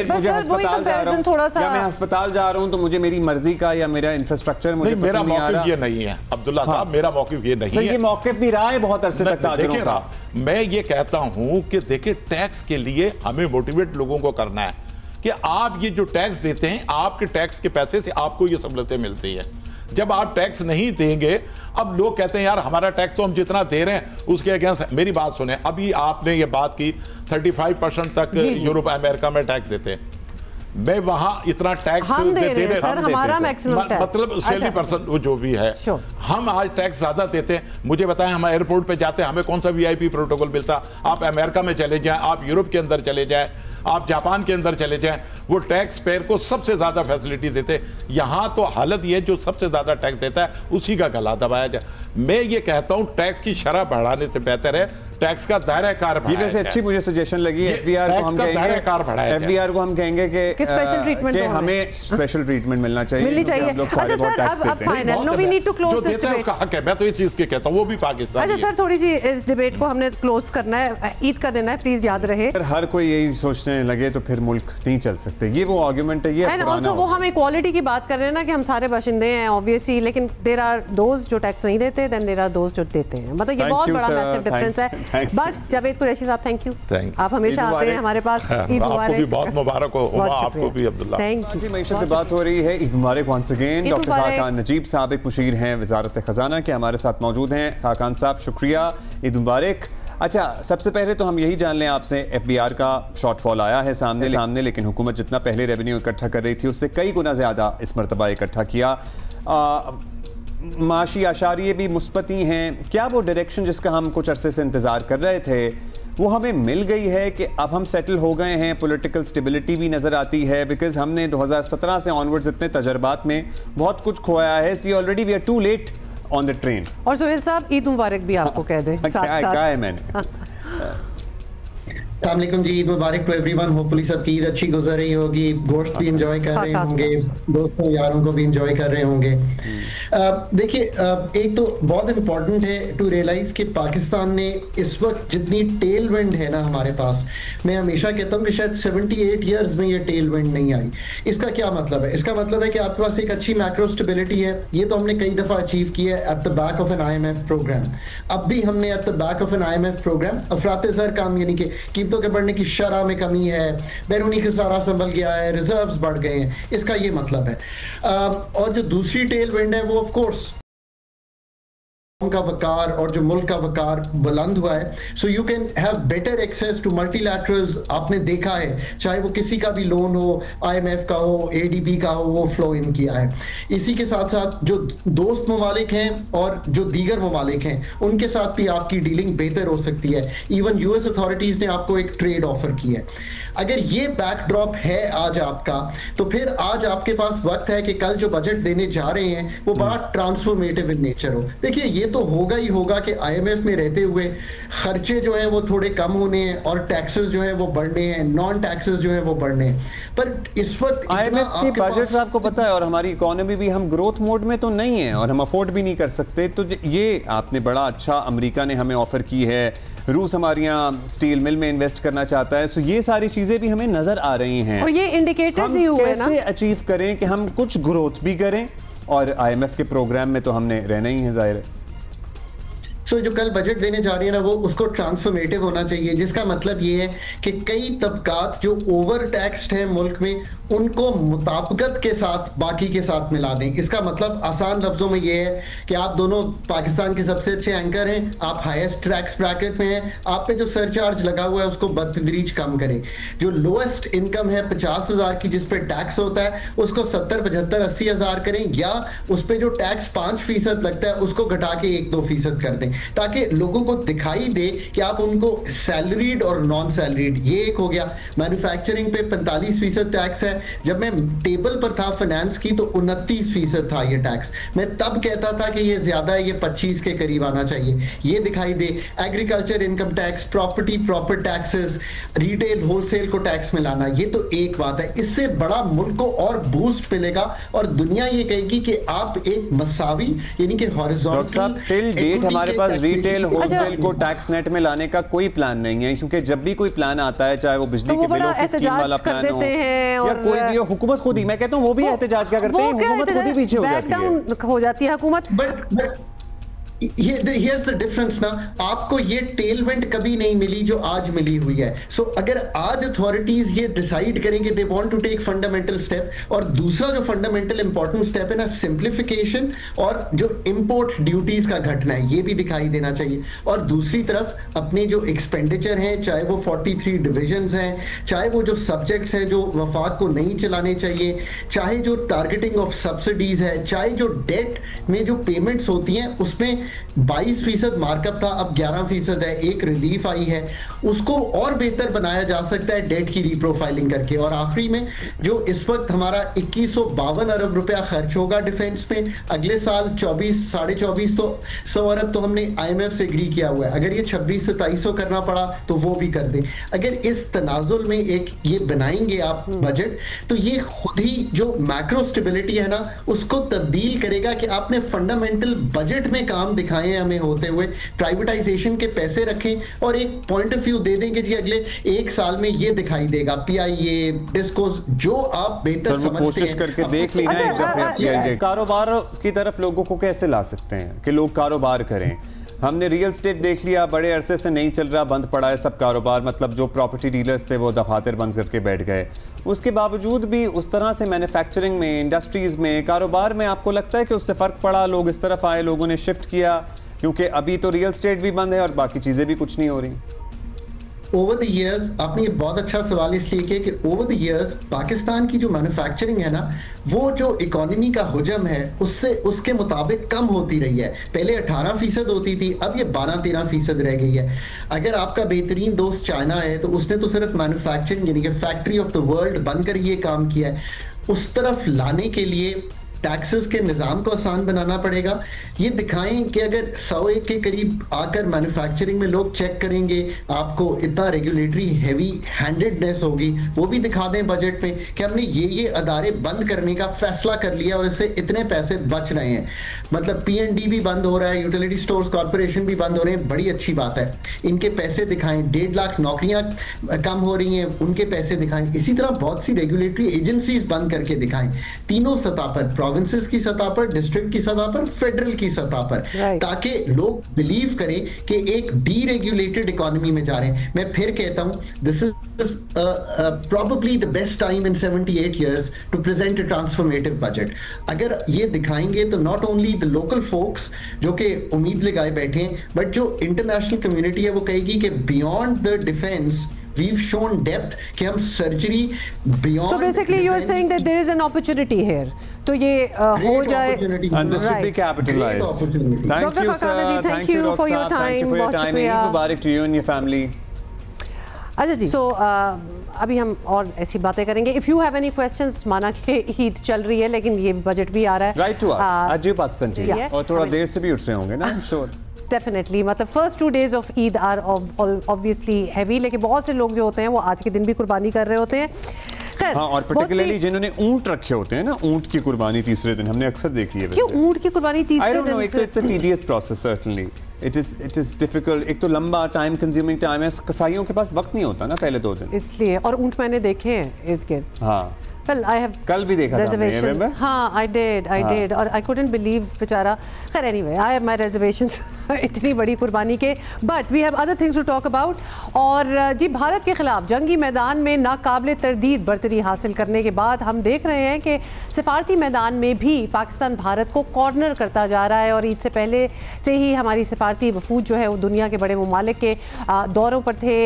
मुझे हस्पताल जा रहा हूँ या मैं हस्पताल जा रहा हूँ तो मुझे मेरी मर्जी का या मेरा इंफ्रास्ट्रक्चर मुझे
मेरा मौक़िफ़ ये नहीं है अब्दुल्ला साहब, मेरा मौक़िफ़ ये नहीं है।
ये मौक़िफ़ भी रहा है बहुत अरसे तक ताजिरों का।
मैं ये कहता हूँ कि देखिए टैक्स के लिए हमें मोटिवेट लोगों को करना है कि आप ये जो टैक्स देते हैं, आपके टैक्स के पैसे से आपको ये सहूलतें मिलती है। जब आप टैक्स नहीं देंगे, अब लोग कहते हैं यार हमारा टैक्स तो हम जितना दे रहे हैं उसके अगेंस्ट। मेरी बात सुने, अभी आपने ये बात की 35% तक यूरोप अमेरिका में टैक्स देते हैं। मैं वहां इतना टैक्स
देते सर, हमारा मैक्सिमम टैक्स,
मतलब सैलरी पर्सन वो जो भी है, हम आज टैक्स ज्यादा देते हैं। मुझे बताएं, हम एयरपोर्ट पे जाते हैं, हमें कौन सा वीआईपी प्रोटोकॉल मिलता? आप अमेरिका में चले जाएं, आप यूरोप के अंदर चले जाएं, आप जापान के अंदर चले जाएं, वो टैक्स पेयर को सबसे ज्यादा फैसिलिटी देते। यहां तो हालत ये, जो सबसे ज्यादा टैक्स देता है उसी का गला दबाया जाए। मैं ये कहता हूं टैक्स की शरह बढ़ाने से बेहतर है टैक्स का दायरा कार बढ़ाया।
ये वैसे अच्छी मुझे सजेशन लगी। एफबीआर को हम कहेंगे कि हमें स्पेशल ट्रीटमेंट मिलना चाहिए।
लोग सारे बहुत टैक्स देते हैं। No we need to close this debate.
उसका हक है, मैं तो इस चीज के कहता हूं, वो भी पाकिस्तान।
अच्छा सर, थोड़ी सी इस डिबेट को हमने क्लोज करना है, ईद का दिन है, प्लीज याद रहे।
हर कोई यही सोचने लगे तो फिर मुल्क नहीं चल सकते। ये वो आर्गुमेंट है, ये पुराना।
वो हम इक्वालिटी की बात कर रहे हैं ना, कि हम सारे बाशिंदे हैं ऑब्वियसली, लेकिन देयर आर दोज जो टैक्स नहीं देते, देन देयर आर दोज जो देते हैं। मतलब ये बहुत बड़ा मैसिव डिफरेंस है। बट जावेद कुरैशी साहब, थैंक यू, आप हमेशा आते हैं हमारे पास। ईद मुबारक।
आपको भी बहुत मुबारक हो, आपको भी अब्दुल्ला।
Thank you.
मईशत पे बात हो रही है, ईद मुबारक once again. Doctor Khaqan Najeeb साबिक मुशीर हैं वजारत खजाना के, हमारे साथ मौजूद हैं। खाकान साहब शुक्रिया, ईद मुबारक। अच्छा, सबसे पहले तो हम यही जान लें आपसे, एफबीआर का शॉर्टफॉल आया है सामने, लेकिन हुकूमत जितना पहले रेवेन्यू इकट्ठा कर रही थी उससे कई गुना ज़्यादा इस मरतबा इकट्ठा किया। माशी आशारिये भी मुस्बत ही हैं। क्या वो डायरेक्शन जिसका हम कुछ अरसे से इंतज़ार कर रहे थे वो हमें मिल गई है कि अब हम सेटल हो गए हैं? पॉलिटिकल स्टेबिलिटी भी नज़र आती है, बिकॉज हमने 2017 से ऑनवर्ड्स इतने तजर्बात में बहुत कुछ खोया है। See already we are too late on the train.
और सुहेल साहब, ईद मुबारक भी आपको कह दें।
क्या है मैंने
अस्सलामुअलैकुम जी, ईद मुबारक टू एवरीवन। होपफुली सबकी ईद अच्छी गुजर रही होगी, गोश्त भी इंजॉय कर रहे होंगे, दोस्तों यारों को भी इंजॉय कर रहे होंगे। देखिए, एक तो बहुत इंपॉर्टेंट है टू रियलाइज कि पाकिस्तान ने इस वक्त जितनी टेल विंड है ना हमारे पास, मैं हमेशा कहता हूँ कि शायद 78 ईयर्स में ये टेल विंड नहीं आई। इसका क्या मतलब है? इसका मतलब है कि आपके पास एक अच्छी मैक्रो स्टेबिलिटी है। ये तो हमने कई दफा अचीव किया है at the back of an IMF programme. अब भी हमने at the back of an IMF programme अफरात-ए-ज़र काम, यानी कि कीमतों के बढ़ने की शरह में कमी है, बैरूनी खसारा संभल गया है, रिजर्व्स बढ़ गए हैं, इसका ये मतलब है। और जो दूसरी टेल विंड है वो ऑफ कोर्स का वकार और जो मुल्क का वकार बुलंद हुआ है। So you can have better access to multilaterals. आपने देखा है, चाहे वो किसी का भी लोन हो, IMF का हो, ADB का हो, वो फ्लो इन किया है। इसी के साथ साथ जो दोस्त ममालिक हैं और जो दीगर ममालिक हैं उनके साथ भी आपकी डीलिंग बेहतर हो सकती है। इवन US अथॉरिटीज ने आपको एक ट्रेड ऑफर किया है। अगर ये बैकड्रॉप है आज आपका, तो फिर आज आपके पास वक्त है कि कल जो बजट देने जा रहे हैं वो बड़ा ट्रांसफॉर्मेटिव इन नेचर हो। देखिए, ये तो होगा ही होगा कि IMF में रहते हुए खर्चे जो हैं वो थोड़े कम होने हैं और टैक्सेस जो हैं वो बढ़ने हैं, नॉन टैक्सेस जो हैं वो बढ़ने हैं। पर इस वक्त
IMF की बजट आपको पता है, और हमारी इकोनॉमी भी, हम ग्रोथ मोड में तो नहीं है और हम अफोर्ड भी नहीं कर सकते। तो ये आपने बड़ा अच्छा, अमेरिका ने हमें ऑफर की है, रूस हमारे यहाँ स्टील मिल में इन्वेस्ट करना चाहता है। सो ये सारी चीजें भी हमें नजर आ रही हैं
और ये इंडिकेटर्स ही हुए ना।
कैसे अचीव करें कि हम कुछ ग्रोथ भी करें, और IMF के प्रोग्राम में तो हमने रहना ही है, जाहिर है।
सो जो कल बजट देने जा रही है ना, वो उसको ट्रांसफॉर्मेटिव होना चाहिए, जिसका मतलब ये है कि कई तबकात जो ओवर टैक्स्ड हैं मुल्क में उनको मुताबिकत के साथ बाकी के साथ मिला दें। इसका मतलब आसान लफ्जों में ये है कि आप दोनों पाकिस्तान के सबसे अच्छे एंकर हैं, आप हाईएस्ट टैक्स ब्रैकेट में हैं, आप पे जो सरचार्ज लगा हुआ है उसको बतदरीज कम करें। जो लोएस्ट इनकम है 50,000 की, जिस पे टैक्स होता है, उसको 70, 75, 80 हज़ार करें, या उस पे जो टैक्स 5% लगता है उसको घटा के 1-2% कर दें, ताकि लोगों को दिखाई दे कि आप उनको सैलरीड और नॉन सैलरीड, ये एक हो गया। मैन्युफैक्चरिंग पे 45% टैक्स है। जब मैं टेबल पर था फाइनेंस की तो 29% था ये टैक्स। मैं तब कहता था कि ये ज्यादा है, ये 25 के करीब आना चाहिए। ये दिखाई दे। Agriculture income tax, property proper taxes, retail wholesale को टैक्स में लाना, ये तो एक बात है। इससे बड़ा मुल्क को और बूस्ट मिलेगा और दुनिया ये कहेगी कि आप एक मसावी, यानी कि हॉरिजॉन्टल।
टिल डेट हमारे पास रिटेल होलसेल को टैक्स नेट में लाने का कोई प्लान नहीं है, क्योंकि जब भी कोई प्लान आता है, चाहे वो बिजली के बिलों की स्कीम वाला प्लान हो या कोई भी हो, हुकूमत खुद ही, मैं कहता हूँ वो भी एहतजाज क्या करते हैं, हुकूमत खुद ही पीछे हो जाती है
हुकूमत।
here's the difference ना, आपको ये टेलमेंट कभी नहीं मिली जो आज मिली हुई है। सो अगर आज अथॉरिटीज ये डिसाइड करेंगे they want to take fundamental step, और दूसरा जो फंडामेंटल इंपॉर्टेंट स्टेप है ना, सिंप्लीफिकेशन और जो इंपोर्ट ड्यूटीज का घटना है, ये भी दिखाई देना चाहिए। और दूसरी तरफ अपने जो एक्सपेंडिचर हैं, चाहे वो 43 डिविजन्स हैं, चाहे वो जो सब्जेक्ट्स हैं जो वफाक को नहीं चलाने चाहिए, चाहे जो टारगेटिंग ऑफ सब्सिडीज है, चाहे जो डेट में जो पेमेंट्स होती हैं उसमें 22% मार्कअप था, अब 11% है, एक रिलीफ आई है, उसको और बेहतर बनाया जा सकता है डेट की रीप्रोफाइलिंग करके। और आखिरी में जो इस वक्त हमारा 2152 अरब रुपया खर्च होगा डिफेंस में, अगले साल 24-24.5 तो 100 अरब तो हमने IMF से एग्री किया हुआ है, अगर ये 26 से 2300 करना पड़ा तो वो भी कर दे। अगर इस तनाजुल में एक ये बनाएंगे आप बजट, तो ये खुद ही जो मैक्रो स्टेबिलिटी है ना उसको तब्दील करेगा कि आपने फंडामेंटल बजट में काम दिखाए हैं हमें होते हुए, प्राइवेटाइजेशन के पैसे रखें और एक पॉइंट ऑफ व्यू दे देंगे जी अगले एक साल में ये दिखाई देगा, PIA, डिस्कोस, जो आप बेहतर समझते हैं।
कोशिश करके देख ली ना एक दफे, कारोबार की तरफ लोगों को कैसे ला सकते हैं कि लोग कारोबार करें। हमने रियल स्टेट देख लिया, बड़े अरसे से नहीं चल रहा, बंद पड़ा है सब कारोबार, मतलब जो प्रॉपर्टी डीलर्स थे वो दफातर बंद करके बैठ गए। उसके बावजूद भी उस तरह से मैन्युफैक्चरिंग में, इंडस्ट्रीज़ में, कारोबार में आपको लगता है कि उससे फ़र्क पड़ा, लोग इस तरफ आए, लोगों ने शिफ्ट किया? क्योंकि अभी तो रियल स्टेट भी बंद है और बाकी चीज़ें भी कुछ नहीं हो रही।
ओवर द ईयर्स, आपने ये बहुत अच्छा सवाल इसलिए किया कि ओवर द ईयर्स पाकिस्तान की जो मैन्युफैक्चरिंग है ना, वो जो इकोनॉमी का हुजम है उससे उसके मुताबिक कम होती रही है। पहले 18% होती थी, अब ये 12-13% रह गई है। अगर आपका बेहतरीन दोस्त चाइना है तो उसने तो सिर्फ मैन्युफैक्चरिंग यानी कि फैक्ट्री ऑफ द वर्ल्ड बनकर ये काम किया है। उस तरफ लाने के लिए टैक्सेस के निज़ाम को आसान बनाना पड़ेगा। ये दिखाएं कि अगर 101 के करीब आकर मैन्युफैक्चरिंग में लोग चेक करेंगे, आपको इतना रेगुलेटरी हैवी हैंडेडनेस होगी, वो भी दिखा दें बजट में कि हमने ये अदारे बंद करने का फैसला कर लिया और इससे इतने पैसे बच रहे हैं। मतलब P&D भी बंद हो रहा है, यूटिलिटी स्टोर्स कॉर्पोरेशन भी बंद हो रहे हैं, बड़ी अच्छी बात है। इनके पैसे दिखाएं, 1.5 लाख नौकरियां कम हो रही हैं, उनके पैसे दिखाएं। इसी तरह बहुत सी रेगुलेटरी एजेंसीज बंद करके दिखाएं, तीनों सतह पर, प्रोविंसेस की सतह पर, डिस्ट्रिक्ट की सतह पर, फेडरल की सतह पर, ताकि लोग बिलीव करें कि एक डीरेगुलेटेड इकोनॉमी में जा रहे हैं। मैं फिर कहता हूं, this is probably the best time in 78 years to present a transformative budget. अगर ये दिखाएंगे तो not only the local folks जो कि उम्मीद लगाए बैठे हैं, but जो international community है वो कहेगी कि beyond the defense we've shown depth कि हम surgery beyond.
So basically you are saying that there is an opportunity here. तो ये हो जाए.
And this should be capitalized. Thank you sir.
Thank you for your time.
Thank you for your time. Eid Mubarak to you and your family.
अच्छा जी, सो अभी हम और ऐसी बातें करेंगे। If you have any questions, माना कि ईद चल रही है लेकिन ये बजट भी आ रहा है,
राइट टू आस्क आज पाकिस्तान टीवी, और थोड़ा देर से भी उठ रहे होंगे ना, आई एम श्योर।
डेफिनेटली, मतलब first 2 days of Eid are obviously heavy, लेकिन बहुत से लोग जो होते हैं वो आज के दिन भी कुर्बानी कर रहे होते हैं।
हाँ, और पर्टिकुलरली जिन्होंने ऊंट रखे होते हैं ना, ऊंट की कुर्बानी तीसरे दिन हमने अक्सर देखी है।
क्यों ऊंट की कुर्बानी तीसरे दिन?
I don't know, it's a tedious process certainly. It is difficult. एक तो लंबा टाइम कंज्यूमिंग टाइम है, कसाईयों के पास वक्त नहीं होता ना पहले 2 दिन,
इसलिए। और ऊंट मैंने देखे हैं इर्द गिर्द।
हाँ,
Well, I have
कल भी देखा था,
हाँ, I did, और I couldn't believe बेचारा। खैर anyway, I have my reservations इतनी बड़ी कुर्बानी के, but we have other things to talk about। और जी, भारत के खिलाफ जंगी मैदान में नाकाबिले तरदीद बरतरी हासिल करने के बाद हम देख रहे हैं कि सिफारती मैदान में भी पाकिस्तान भारत को कॉर्नर करता जा रहा है। और ईद से पहले से ही हमारी सिफारती वफूद जो है वो दुनिया के बड़े ममालिक के दौरों पर थे,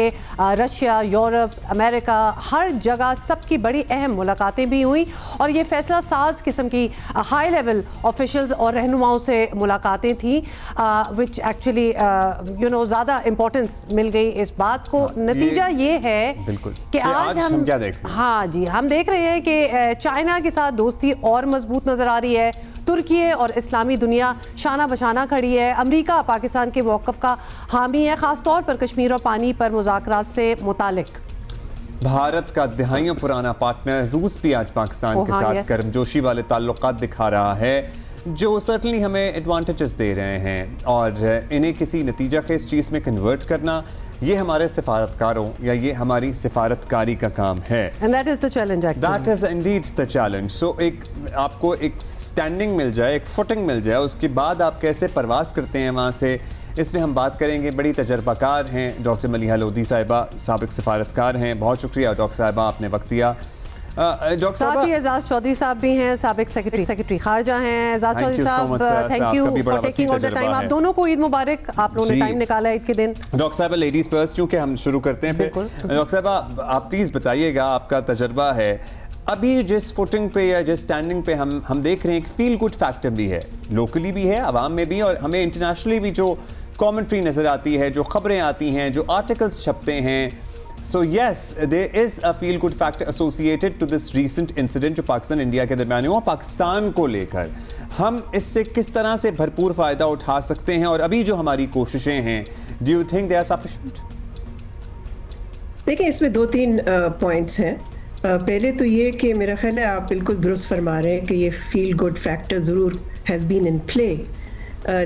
रशिया, यूरोप, अमेरिका, हर जगह सबकी बड़ी अहम मुलाकातें भी हुई। और ये फैसला साज किस्म की हाई लेवल ऑफिशियल्स और रहनुमाओं से मुलाकातें थी, विच एक्चुअली ज़्यादा इंपॉर्टेंस मिल गई इस बात को। नतीजा ये है कि आज हम क्या देख रहे हैं? हाँ जी, हम देख रहे हैं कि चाइना के साथ दोस्ती और मजबूत नजर आ रही है। तुर्की और इस्लामी दुनिया शाना बशाना खड़ी है। अमेरिका पाकिस्तान के मौक़िफ़ का हामी है, ख़ास तौर पर कश्मीर और पानी पर मुज़ाकरात से मुतालिक।
भारत का दहाइयों पुराना पार्टनर रूस भी आज पाकिस्तान के साथ गर्मजोशी वाले ताल्लुकात दिखा रहा है। जो सर्टनली हमें एडवांटेजेस दे रहे हैं, और इन्हें किसी नतीजा के इस चीज़ में कन्वर्ट करना, ये हमारे सिफारतकारों या ये हमारी सिफारतकारी का काम है।
And that is the challenge actually.
That is indeed the challenge. So आपको एक स्टैंडिंग मिल जाए, एक फुटिंग मिल जाए, उसके बाद आप कैसे परवास करते हैं वहाँ से, इसमें हम बात करेंगे। बड़ी तजर्बाकार हैं डॉक्टर मलिहा लोधी साहिबा, साबिक सिफारतकार हैं। बहुत शुक्रिया डॉक्टर साहिबा, आपने वक्त दिया। डॉक्टर साहब,
एजाज चौधरी साहब भी हैं, साबिक सेक्रेटरी खारजा हैं। एजाज चौधरी साहब, thank you for taking all the time. आप दोनों को ईद मुबारक, आप लोगों ने टाइम निकाला ईद के दिन।
डॉक्टर साहब, लेडीज फर्स्ट, क्योंकि हम शुरू करते हैं फिर। डॉक्टर साहब, आप प्लीज़ बताइएगा, आपका तजर्बा है अभी जिस फुटिंग पे या जिस स्टैंडिंग पे हम देख रहे हैं, एक फील गुड फैक्टर भी है, लोकली भी है, आवाम में भी, और हमें इंटरनेशनली भी जो कमेंट्री नज़र आती है, जो खबरें आती हैं, जो आर्टिकल्स छपते हैं। So yes, there is a feel good factor associated to this recent incident जो पाकिस्तान इंडिया के दरमियान हुआ। पाकिस्तान को लेकर हम इससे किस तरह से भरपूर फ़ायदा उठा सकते हैं, और अभी जो हमारी कोशिशें हैं, do you think they are sufficient?
देखिए, इसमें 2-3 पॉइंट्स हैं। पहले तो ये कि मेरा ख्याल है आप बिल्कुल दुरुस्त फरमा रहे हैं कि ये फील गुड फैक्टर ज़रूर हैज़ बीन इन प्ले,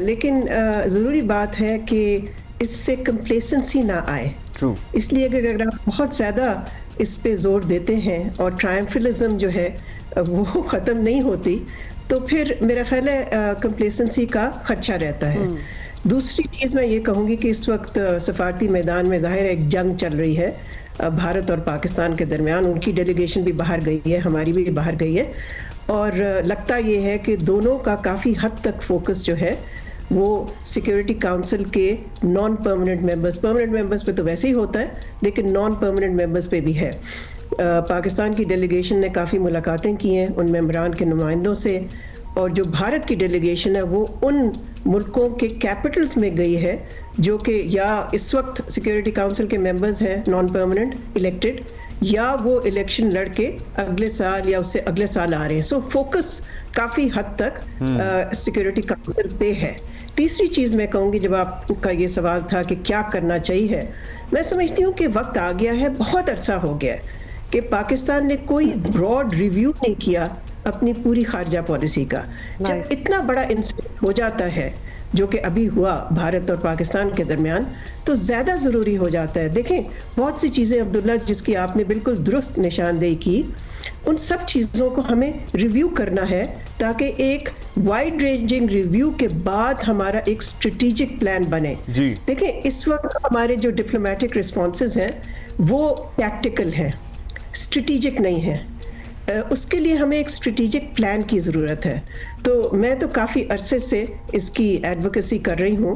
लेकिन ज़रूरी बात है कि इससे कंप्लेसेंसी ना आए।
True.
इसलिए अगर आप बहुत ज़्यादा इस पे जोर देते हैं और ट्रायम्फलिज्म जो है वो ख़त्म नहीं होती, तो फिर मेरा ख्याल है कंप्लेसेंसी का खदशा रहता है। दूसरी चीज़ मैं ये कहूँगी कि इस वक्त सफारती मैदान में ज़ाहिर एक जंग चल रही है भारत और पाकिस्तान के दरमियान। उनकी डेलीगेशन भी बाहर गई है, हमारी भी बाहर गई है, और लगता ये है कि दोनों का काफ़ी हद तक फोकस जो है वो सिक्योरिटी काउंसिल के नॉन परमानेंट मेंबर्स पे तो वैसे ही होता है, लेकिन नॉन परमानेंट मेंबर्स पे भी है। पाकिस्तान की डेलीगेशन ने काफ़ी मुलाकातें की हैं उन मेंबरान के नुमाइंदों से, और जो भारत की डेलीगेशन है वो उन मुल्कों के कैपिटल्स में गई है जो कि या इस वक्त सिक्योरिटी काउंसिल के मेंबर्स हैं नॉन परमानेंट इलेक्टेड, या वो इलेक्शन लड़के अगले साल या उससे अगले साल आ रहे हैं। सो फोकस काफ़ी हद तक सिक्योरिटी काउंसिल पे है। तीसरी चीज़ मैं कहूँगी, जब आपका ये सवाल था कि क्या करना चाहिए, मैं समझती हूँ कि वक्त आ गया है, बहुत अरसा हो गया है कि पाकिस्तान ने कोई ब्रॉड रिव्यू नहीं किया अपनी पूरी खारजा पॉलिसी का। जब इतना बड़ा इंसिडेंट हो जाता है जो कि अभी हुआ भारत और पाकिस्तान के दरमियान, तो ज़्यादा ज़रूरी हो जाता है। देखें, बहुत सी चीज़ें अब्दुल्ला जिसकी आपने बिल्कुल दुरुस्त निशानदेही की, उन सब चीज़ों को हमें रिव्यू करना है ताकि एक वाइड रेंजिंग रिव्यू के बाद हमारा एक स्ट्रेटेजिक प्लान बने। देखें, इस वक्त हमारे जो डिप्लोमेटिक रिस्पॉन्सेज हैं वो टैक्टिकल हैं, स्ट्रेटेजिक नहीं है। उसके लिए हमें एक स्ट्रेटेजिक प्लान की ज़रूरत है। तो मैं तो काफ़ी अरसे से इसकी एडवोकेसी कर रही हूँ।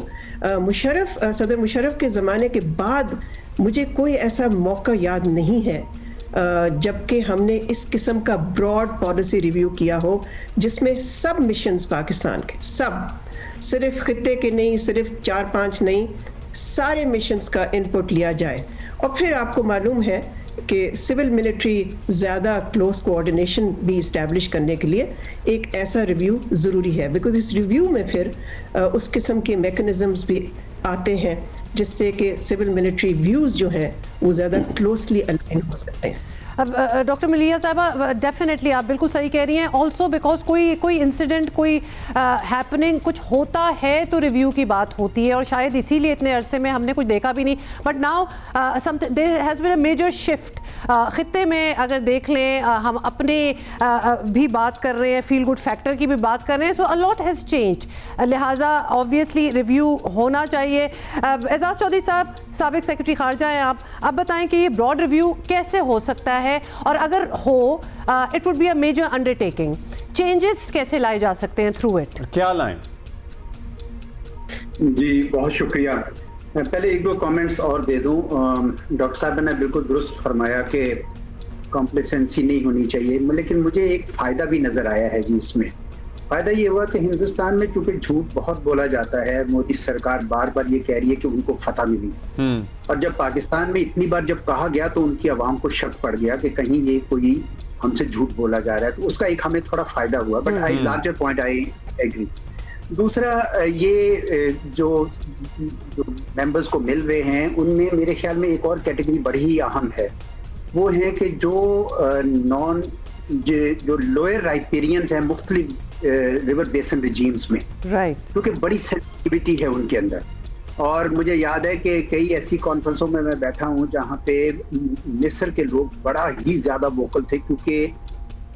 सदर मुशर्रफ के ज़माने के बाद मुझे कोई ऐसा मौका याद नहीं है जबकि हमने इस किस्म का ब्रॉड पॉलिसी रिव्यू किया हो जिसमें सब मिशंस पाकिस्तान के, सब, सिर्फ खित्ते के नहीं, सिर्फ 4-5 नहीं, सारे मिशंस का इनपुट लिया जाए। और फिर आपको मालूम है कि सिविल मिलिट्री ज़्यादा क्लोज कोऑर्डिनेशन भी इस्टेब्लिश करने के लिए एक ऐसा रिव्यू ज़रूरी है, बिकॉज इस रिव्यू में फिर उस किस्म के मैकेनिज़म्स भी आते हैं जिससे कि सिविल मिलिट्री व्यूज़ जो हैं वो ज़्यादा क्लोजली अलाइन हो सकते हैं।
अब डॉक्टर मलिहा साहबा, डेफिनेटली आप बिल्कुल सही कह रही हैं। ऑल्सो बिकॉज कोई इंसिडेंट, कोई हैपनिंग कुछ होता है तो रिव्यू की बात होती है, और शायद इसीलिए इतने अरसे में हमने कुछ देखा भी नहीं। But now there has been a major shift खित्ते में। अगर देख लें, हम अपने भी बात कर रहे हैं, फील गुड फैक्टर की भी बात कर रहे हैं, सो अ लॉट हैज़ चेंज, लिहाजा ऑब्वियसली रिव्यू होना चाहिए। एजाज चौधरी साहब, साबिक सेक्रेटरी खारजा हैं आप, अब बताएं कि ये ब्रॉड रिव्यू कैसे हो सकता है, और अगर हो it would be a major undertaking, changes कैसे लाए जा सकते हैं थ्रू इट, क्या लाएं?
जी बहुत शुक्रिया। पहले 1-2 कमेंट्स और दे दूं। डॉक्टर साहब ने बिल्कुल दुरुस्त फरमाया कि कॉम्प्लेसेंसी नहीं होनी चाहिए, लेकिन मुझे एक फ़ायदा भी नज़र आया है जी। इसमें फ़ायदा ये हुआ कि हिंदुस्तान में चूँकि झूठ बहुत बोला जाता है, मोदी सरकार बार बार ये कह रही है कि उनको फतह मिली, और जब पाकिस्तान में इतनी बार जब कहा गया तो उनकी आवाम को शक पड़ गया कि कहीं ये कोई हमसे झूठ बोला जा रहा है, तो उसका एक हमें थोड़ा फ़ायदा हुआ। But I larger point I agree. दूसरा, ये जो मेंबर्स को मिल रहे हैं उनमें मेरे ख्याल में एक और कैटेगरी बड़ी ही अहम है, वो है कि जो लोअर राइपेरियंस हैं मुख्तलिफ रिवर बेसन रिजीम्स में,
राइट,
क्योंकि बड़ी सेंसिटिविटी है उनके अंदर। और मुझे याद है कि कई ऐसी कॉन्फ्रेंसों में मैं बैठा हूँ जहाँ पे मिस्र के लोग बड़ा ही ज़्यादा वोकल थे, क्योंकि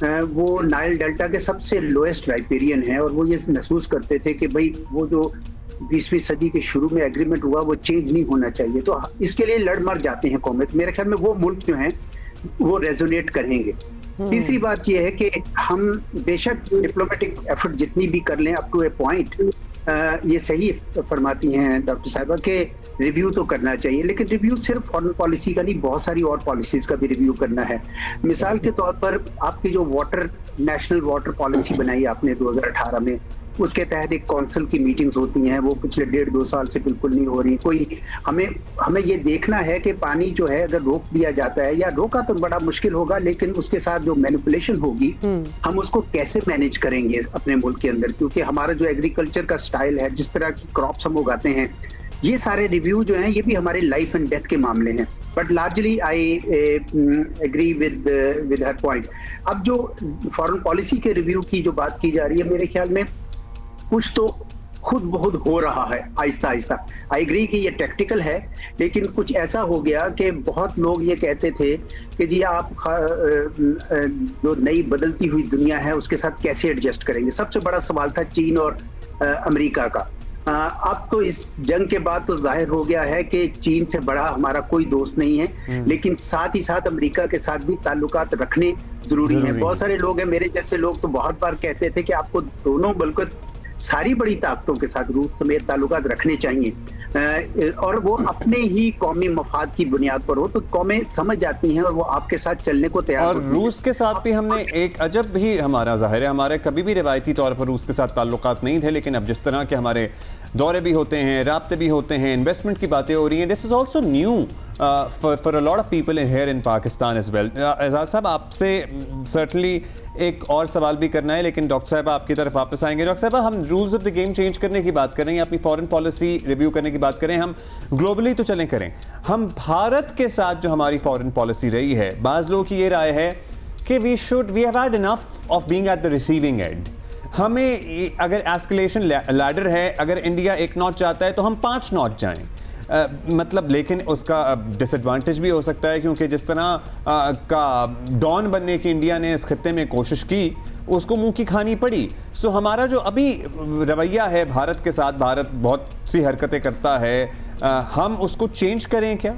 वो नाइल डेल्टा के सबसे लोएस्ट राइपेरियन है, और वो ये महसूस करते थे कि भाई वो जो 20वीं सदी के शुरू में एग्रीमेंट हुआ वो चेंज नहीं होना चाहिए। तो इसके लिए लड़ मर जाते हैं कौमें। तो मेरे ख्याल में वो मुल्क जो हैं वो रेजोनेट करेंगे। तीसरी बात ये है कि हम बेशक डिप्लोमेटिक एफर्ट जितनी भी कर लें अप टू ए पॉइंट, ये सही फरमाती हैं डॉक्टर साहिबा के रिव्यू तो करना चाहिए, लेकिन रिव्यू सिर्फ फॉरेन पॉलिसी का नहीं, बहुत सारी और पॉलिसीज का भी रिव्यू करना है। मिसाल के तौर पर आपकी जो नेशनल वाटर पॉलिसी बनाई आपने 2018 में, उसके तहत एक काउंसिल की मीटिंग्स होती हैं, वो पिछले 1.5-2 साल से बिल्कुल नहीं हो रही। कोई हमें ये देखना है कि पानी जो है अगर रोक दिया जाता है, या रोका तो बड़ा मुश्किल होगा, लेकिन उसके साथ जो मैनिपुलेशन होगी हम उसको कैसे मैनेज करेंगे अपने मुल्क के अंदर, क्योंकि हमारा जो एग्रीकल्चर का स्टाइल है, जिस तरह की क्रॉप्स हम उगाते हैं, ये सारे रिव्यू जो हैं ये भी हमारे लाइफ एंड डेथ के मामले हैं। But largely I agree with her point. अब जो फॉरेन पॉलिसी के रिव्यू की जो बात की जा रही है, मेरे ख्याल में कुछ तो खुद बहुत हो रहा है आहिस्ता आहिस्ता। आई एग्री कि ये टैक्टिकल है, लेकिन कुछ ऐसा हो गया कि बहुत लोग ये कहते थे कि जी आप जो नई बदलती हुई दुनिया है उसके साथ कैसे एडजस्ट करेंगे। सबसे बड़ा सवाल था चीन और अमेरिका का। अब तो इस जंग के बाद तो जाहिर हो गया है कि चीन से बड़ा हमारा कोई दोस्त नहीं है, लेकिन साथ ही साथ अमेरिका के साथ भी ताल्लुकात रखने जरूरी है। बहुत सारे लोग हैं, मेरे जैसे लोग तो बहुत बार कहते थे कि आपको दोनों मुल्क सारी बड़ी ताकतों के साथ, रूस समेत, ताल्लुकात रखने चाहिए, और वो अपने ही कौमी मफाद की बुनियाद पर हो, तो कौमें समझ जाती हैं और वो आपके साथ चलने को तैयार।
और रूस के साथ भी हमने एक अजब ही, हमारा जाहिर है हमारे कभी भी रिवायती तौर पर रूस के साथ ताल्लुकात नहीं थे, लेकिन अब जिस तरह के हमारे दौरे भी होते हैं, राब्ते भी होते हैं, इन्वेस्टमेंट की बातें हो रही हैं, this is also new for a lot of people here in Pakistan as well. Ejaz साहब, आपसे certainly एक और सवाल भी करना है, लेकिन डॉक्टर साहब आपकी तरफ वापस आएंगे। डॉक्टर साहब, हम rules of the game change करने की बात करें या अपनी फॉरेन पॉलिसी रिव्यू करने की बात करें, हम ग्लोबली तो चलें करें, हम भारत के साथ जो हमारी फॉरेन पॉलिसी रही है, बाज़ लोगों की ये राय है कि we have had enough of being at the receiving end. हमें अगर एस्केलेशन लैडर है, अगर इंडिया 1 नॉच जाता है तो हम 5 नॉच जाएं। मतलब, लेकिन उसका डिसएडवांटेज भी हो सकता है, क्योंकि जिस तरह का डॉन बनने की इंडिया ने इस खत्ते में कोशिश की, उसको मुंह की खानी पड़ी। सो हमारा जो अभी रवैया है भारत के साथ, भारत बहुत सी हरकतें करता है, हम उसको चेंज करें क्या?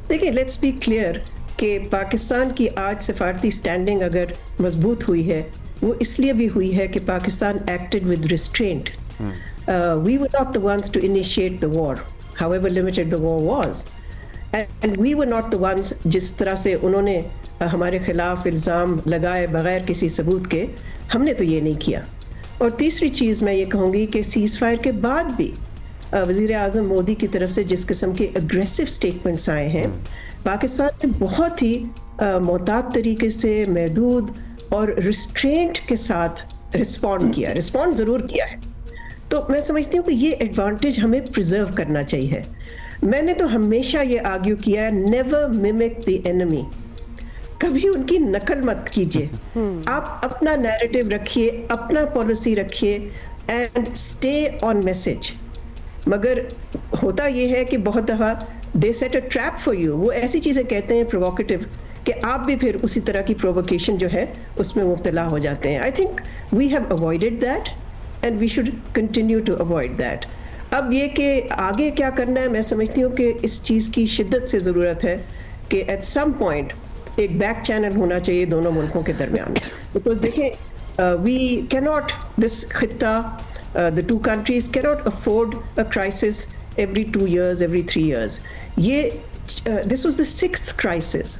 देखिए, लेट्स बी क्लियर कि पाकिस्तान की आज सफारती स्टैंडिंग अगर मजबूत हुई है, वो इसलिए भी हुई है कि Pakistan acted with restraint. We were not the ones to initiate the war, however limited the war was, and we were not the ones जिस तरह से उन्होंने हमारे खिलाफ इल्ज़ाम लगाए बगैर किसी सबूत के, हमने तो ये नहीं किया। और तीसरी चीज़ मैं ये कहूँगी कि सीज़ फायर के बाद भी वज़ीर आज़म मोदी की तरफ से जिस किस्म के अग्रेसिव स्टेटमेंट्स आए हैं, पाकिस्तान ने बहुत ही मोहतात तरीके से, महदूद और रिस्ट्रेंट के साथ रिस्पॉन्ड ज़रूर किया है। तो मैं समझती हूँ कि ये एडवांटेज हमें प्रिजर्व करना चाहिए। मैंने तो हमेशा ये आर्ग्यू किया है, नेवर मिमिक द एनिमी, कभी उनकी नकल मत कीजिए। आप अपना नैरेटिव रखिए, अपना पॉलिसी रखिए एंड स्टे ऑन मैसेज। मगर होता ये है कि बहुत दफ़ा they set a trap for you, वो ऐसी चीज़ें कहते हैं प्रोवोकेटिव कि आप भी फिर उसी तरह की प्रोवोकेशन जो है उसमें मुब्तला हो जाते हैं। I think we have avoided that and we should continue to avoid that. अब ये कि आगे क्या करना है, मैं समझती हूँ कि इस चीज़ की शिद्दत से ज़रूरत है कि at some point एक बैक चैनल होना चाहिए दोनों मुल्कों के दरमियान। बिकॉज देखें, we cannot, this खित्ता, the two countries cannot afford a crisis every 2 years, every 3 years. ये this was the 6th crisis.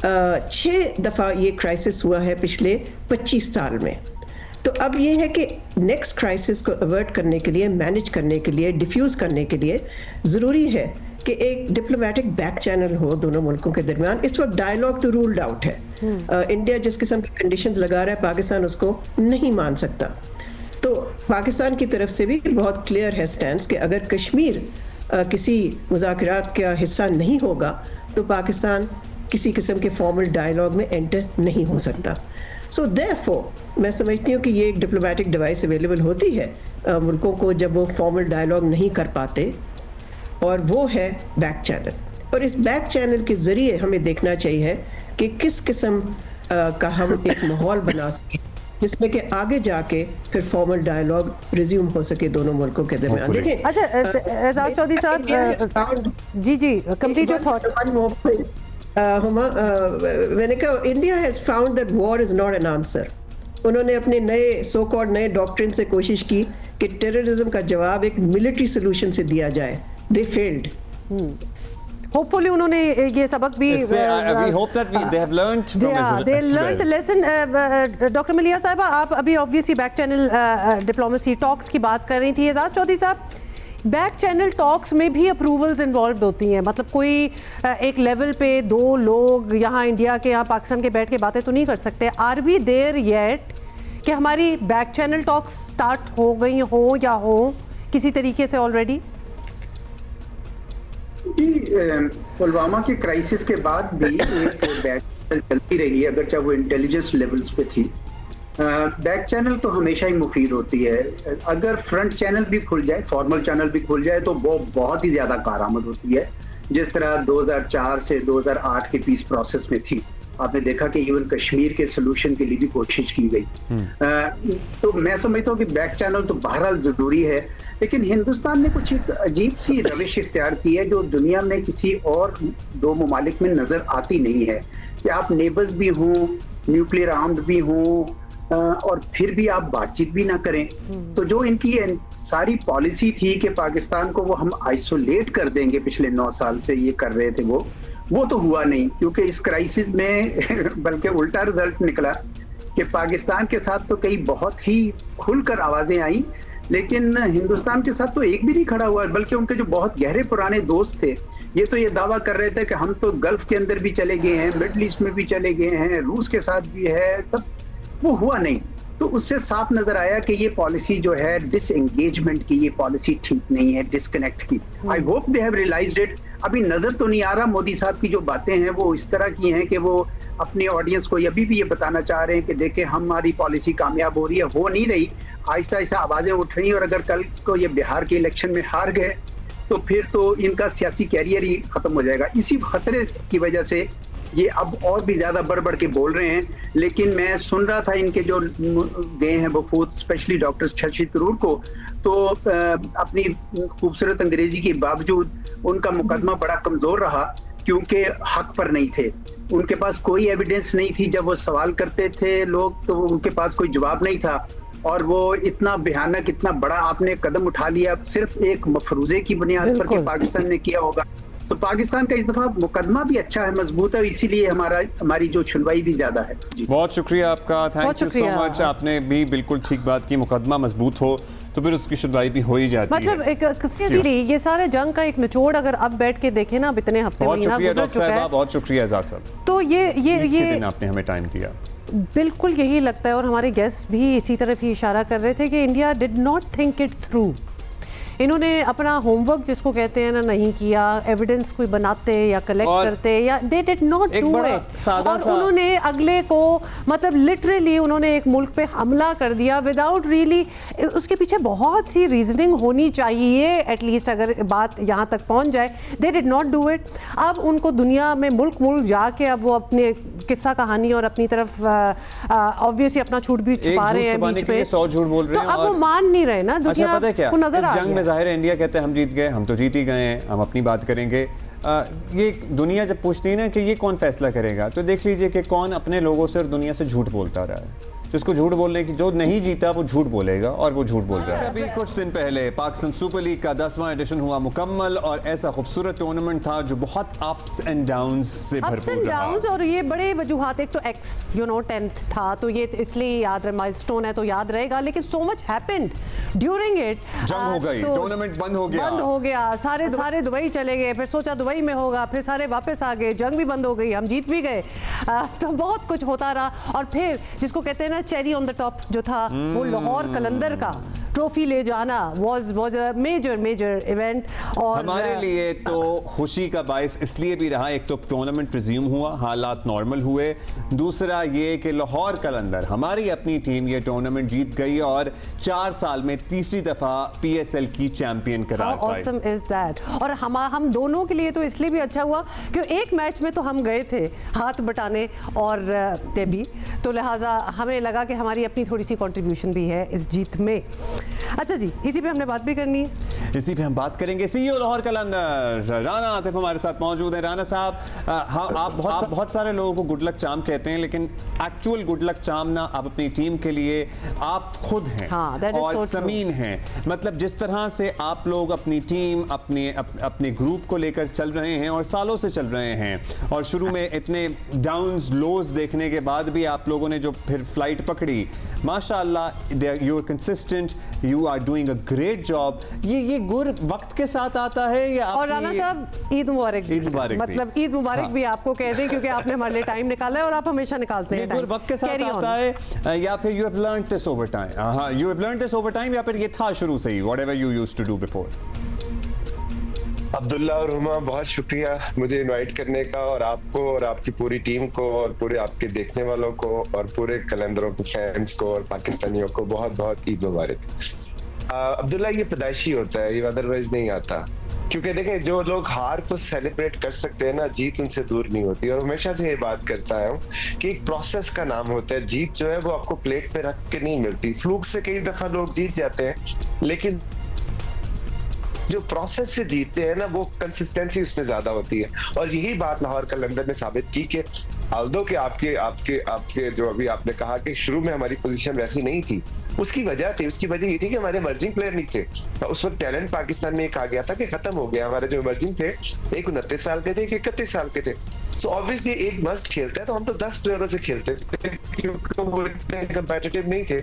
6 दफ़ा ये क्राइसिस हुआ है पिछले 25 साल में। तो अब ये है कि नेक्स्ट क्राइसिस को अवर्ट करने के लिए, मैनेज करने के लिए, डिफ्यूज़ करने के लिए ज़रूरी है कि एक डिप्लोमेटिक बैक चैनल हो दोनों मुल्कों के दरमियान। इस वक्त डायलॉग तो रूल्ड आउट है। इंडिया जिस किस्म की कंडीशंस लगा रहा है, पाकिस्तान उसको नहीं मान सकता। तो पाकिस्तान की तरफ से भी बहुत क्लियर है स्टैंस कि अगर कश्मीर किसी मुज़ाकरात का हिस्सा नहीं होगा तो पाकिस्तान किसी किस्म के फॉर्मल डायलॉग में एंटर नहीं हो सकता। सो देयरफॉर मैं समझती हूँ कि ये एक डिप्लोमेटिक डिवाइस अवेलेबल होती है मुल्कों को जब वो फॉर्मल डायलॉग नहीं कर पाते, और वो है बैक चैनल। और इस बैक चैनल के ज़रिए हमें देखना चाहिए कि किस किस्म का हम एक माहौल बना सकें जिसमें कि आगे जाके फिर फॉर्मल डायलॉग रिज्यूम हो सके दोनों मुल्कों के दरमियान। देखिए,
अच्छा एजाज चौधरी साहब, जी कंप्लीट योर थॉट।
मैंने कहा India has found that war is not an answer. उन्होंने अपने नए सो कॉल्ड नए डॉक्ट्रिन से कोशिश की कि टेररिज्म का जवाब एक मिलिट्री सोल्यूशन से दिया जाए। They failed.
Hopefully उन्होंने ये सबक भी
we hope that they have learned from it.
They learned the lesson. Doctor मलिया साहिबा, आप अभी obviously back channel diplomacy talks की बात कर रही थी। एजाज चौधरी साहब, बैक चैनल टॉक्स में भी अप्रूवल्स इन्वॉल्व होती हैं, मतलब कोई एक लेवल पे दो लोग यहाँ इंडिया के यहाँ पाकिस्तान के बैठ के बातें तो नहीं कर सकते। आर वी देयर येट कि हमारी बैक चैनल टॉक्स स्टार्ट हो गई हो या हो किसी तरीके से ऑलरेडी?
पुलवामा के क्राइसिस के बाद भी एक बैक चैनल चलती रही है, अगर चाहे वो इंटेलिजेंस लेवल्स पे थी। बैक चैनल तो हमेशा ही मुफीद होती है। अगर फ्रंट चैनल भी खुल जाए, फॉर्मल चैनल भी खुल जाए, तो वो बहुत ही ज्यादा कारआमद होती है, जिस तरह 2004 से 2008 के पीस प्रोसेस में थी। आपने देखा कि इवन कश्मीर के सोल्यूशन के लिए भी कोशिश की गई। तो मैं समझता हूँ कि बैक चैनल तो बहरहाल जरूरी है, लेकिन हिंदुस्तान ने कुछ एक अजीब सी रविश इख्तियार की है जो दुनिया में किसी और दो ममालिक में नजर आती नहीं है, कि आप नेबर्स भी हों, न्यूक्लियर आर्म्ड भी हों, और फिर भी आप बातचीत भी ना करें। तो जो इनकी सारी पॉलिसी थी कि पाकिस्तान को वो हम आइसोलेट कर देंगे, पिछले 9 साल से ये कर रहे थे, वो तो हुआ नहीं, क्योंकि इस क्राइसिस में बल्कि उल्टा रिजल्ट निकला कि पाकिस्तान के साथ तो कई बहुत ही खुलकर आवाजें आई, लेकिन हिंदुस्तान के साथ तो एक भी नहीं खड़ा हुआ। बल्कि उनके जो बहुत गहरे पुराने दोस्त थे, ये तो ये दावा कर रहे थे कि हम तो गल्फ के अंदर भी चले गए हैं, मिडल ईस्ट में भी चले गए हैं, रूस के साथ भी है, तब वो हुआ नहीं। तो उससे साफ नजर आया कि ये पॉलिसी जो है डिसएंगेजमेंट की, ये पॉलिसी ठीक नहीं है, डिस्कनेक्ट की। I hope they have realised it. अभी नजर तो नहीं आ रहा मोदी साहब की जो बातें हैं वो इस तरह की हैं कि वो अपनी ऑडियंस को अभी भी ये बताना चाह रहे हैं कि देखें हमारी पॉलिसी कामयाब हो रही है, हो नहीं रही। आहिस्ता आहिस्ता आवाजें उठ रही, और अगर कल को ये बिहार के इलेक्शन में हार गए तो फिर तो इनका सियासी कैरियर ही खत्म हो जाएगा। इसी खतरे की वजह से ये अब और भी ज्यादा बढ़ के बोल रहे हैं। लेकिन मैं सुन रहा था इनके जो गए हैं वफूद, स्पेशली डॉक्टर शशि थरूर को, तो अपनी खूबसूरत अंग्रेजी के बावजूद उनका मुकदमा बड़ा कमजोर रहा, क्योंकि हक पर नहीं थे। उनके पास कोई एविडेंस नहीं थी। जब वो सवाल करते थे लोग तो उनके पास कोई जवाब नहीं था, और वो इतना भयानक, इतना बड़ा आपने कदम उठा लिया सिर्फ एक मफरूजे की बुनियाद पर कि पाकिस्तान ने किया होगा। तो पाकिस्तान का इस दफा मुकदमा भी अच्छा है, मजबूत है, इसीलिए हमारी जो सुनवाई भी ज्यादा है।
बहुत शुक्रिया आपका, थैंक यू सो मच। आपने भी बिल्कुल ठीक बात की, मुकदमा मजबूत हो तो फिर उसकी सुनवाई भी हो ही जाती है।
मतलब एक ये सारे जंग का एक निचोड़ अगर अब बैठ के देखें ना, अब इतने हफ्ते
बहुत शुक्रिया डॉक्टर साहब, बहुत शुक्रिया एजाज साहब।
तो ये
आपने हमें टाइम दिया,
बिल्कुल यही लगता है, और हमारे गेस्ट भी इसी तरफ ही इशारा कर रहे थे कि India did not think it through. इन्होंने अपना होमवर्क जिसको कहते हैं ना नहीं किया, एविडेंस कोई बनाते या कलेक्ट करते, या they did not do it. और उन्होंने अगले को मतलब लिटरली उन्होंने एक मुल्क पे हमला कर दिया विदाउट रियली, उसके पीछे बहुत सी रीजनिंग होनी चाहिए एटलीस्ट अगर बात यहाँ तक पहुँच जाए। They did not do it. अब उनको दुनिया में मुल्क जाके अब वो अपने किस्सा कहानी और अपनी तरफ ऑब्वियसली अपना झूठ भी छुपा रहे हैं बीच पे,
100 झूठ बोल रहे हैं,
तो अब वो मान नहीं रहे ना दुनिया को, नजर आ रहा है।
जाहिर है इंडिया कहते हैं हम जीत गए, हम तो जीत ही गए हैं, हम अपनी बात करेंगे। ये दुनिया जब पूछती है ना कि ये कौन फैसला करेगा, तो देख लीजिए कि कौन अपने लोगों से और दुनिया से झूठ बोलता रहा है। जिसको झूठ बोलने की, जो नहीं जीता वो झूठ बोलेगा, और वो झूठ बोल रहा है। अभी कुछ दिन पहले पाकिस्तान सुपर लीग का 10वां एडिशन हुआ मुकम्मल, और ऐसा खूबसूरत टूर्नामेंट था जो बहुत अप्स एंड डाउन्स से भरपूर रहा।
और ये बड़े वजूहात, एक तो एक्स 10th था तो ये इसलिए याद रहे, माइलस्टोन है तो याद रहेगा, लेकिन so much happened during it.
जंग हो गई, टूर्नामेंट बंद हो गया,
सारे दुबई चले गए, फिर सोचा दुबई में होगा, फिर सारे वापस आ गए, जंग भी बंद हो गई, हम जीत भी गए, तो बहुत कुछ होता रहा। और फिर जिसको कहते हैं ना चेरी ऑन द टॉप जो था, वो लाहौर कलंदर का ट्रॉफी ले जाना वाज अ मेजर इवेंट। और
हमारे लिए तो खुशी का बायस इसलिए भी रहा, एक तो टूर्नामेंट रिज्यूम हुआ, हालात नॉर्मल हुए, दूसरा ये कि लाहौर कलंदर हमारी अपनी टीम ये टूर्नामेंट जीत गई और 4 साल में तीसरी दफा PSL की चैंपियन करार पाई।
Awesome is that. और हम दोनों के लिए तो इसलिए भी अच्छा हुआ कि एक मैच में तो हम गए थे हाथ बटाने और डेबी, तो लिहाजा हमें लगा कि हमारी अपनी थोड़ी सी कंट्रीब्यूशन भी है इस जीत में। अच्छा जी, इसी पे हमने बात भी करनी है,
इसी पे हम बात करेंगे। CEO लाहौर कलंदर राना आतिफ हमारे साथ मौजूद हैं। राना साहब, आप बहुत सारे लोगों को गुड लक चाम कहते हैं, लेकिन एक्चुअल गुड लक चाम ना आप अपनी टीम के लिए आप खुद हैं। और समीन हैं। मतलब जिस तरह से आप लोग अपनी टीम अपने ग्रुप को लेकर चल रहे हैं और सालों से चल रहे हैं, और शुरू में इतने डाउन्स लोज देखने के बाद भी आप लोगों ने जो फिर फ्लाइट पकड़ी, माशाअल्लाह you are consistent, you are doing a great job. ये गुर वक्त के साथ आता है या
और राना साहब ईद मुबारक।
ईद मुबारक,
मतलब ईद मुबारक भी आपको कह दें क्योंकि आपने हमारे लिए टाइम निकाला है और आप हमेशा निकालते हैं।
ये गुर वक्त के साथ आता है या फिर you have learned this over time? हां, you have learned this over time या फिर ये था शुरू से ही whatever you used to do before?
Abdullah और हुमा, बहुत शुक्रिया मुझे इनवाइट करने का, और आपको और आपकी पूरी टीम को और पूरे आपके देखने वालों को और पूरे कलंदरों के फैंस को और पाकिस्तानियों को बहुत बहुत ईद मुबारक। अब्दुल्ला, ये पैदाइशी होता है, ये अदरवाइज नहीं आता, क्योंकि देखें जो लोग हार को सेलिब्रेट कर सकते हैं ना, जीत उनसे दूर नहीं होती। और हमेशा से ये बात करता हूँ कि एक प्रोसेस का नाम होता है। जीत जो है वो आपको प्लेट पे रख के नहीं मिलती। फ्लूक से कई दफा लोग जीत जाते हैं, लेकिन जो प्रोसेस से जीतते हैं ना, वो कंसिस्टेंसी उसमें ज्यादा होती है। और यही बात लाहौर कलंदर ने साबित की कि ऑल्दो कि आपके जो अभी आपने कहा कि शुरू में हमारी पोजीशन वैसी नहीं थी, उसकी वजह थी। उसकी वजह ये थी कि हमारे इमर्जिंग प्लेयर नहीं थे। उस वक्त टैलेंट पाकिस्तान में एक आ गया था कि खत्म हो गया। हमारे जो इमर्जिंग थे, एक 29 साल के थे, एक 31 साल के थे। सो ऑब्वियसली एक मस्ट खेलता है, तो हम तो 10 प्लेयरों से खेलते थे क्योंकि वो इतने कंपेटिटिव नहीं थे।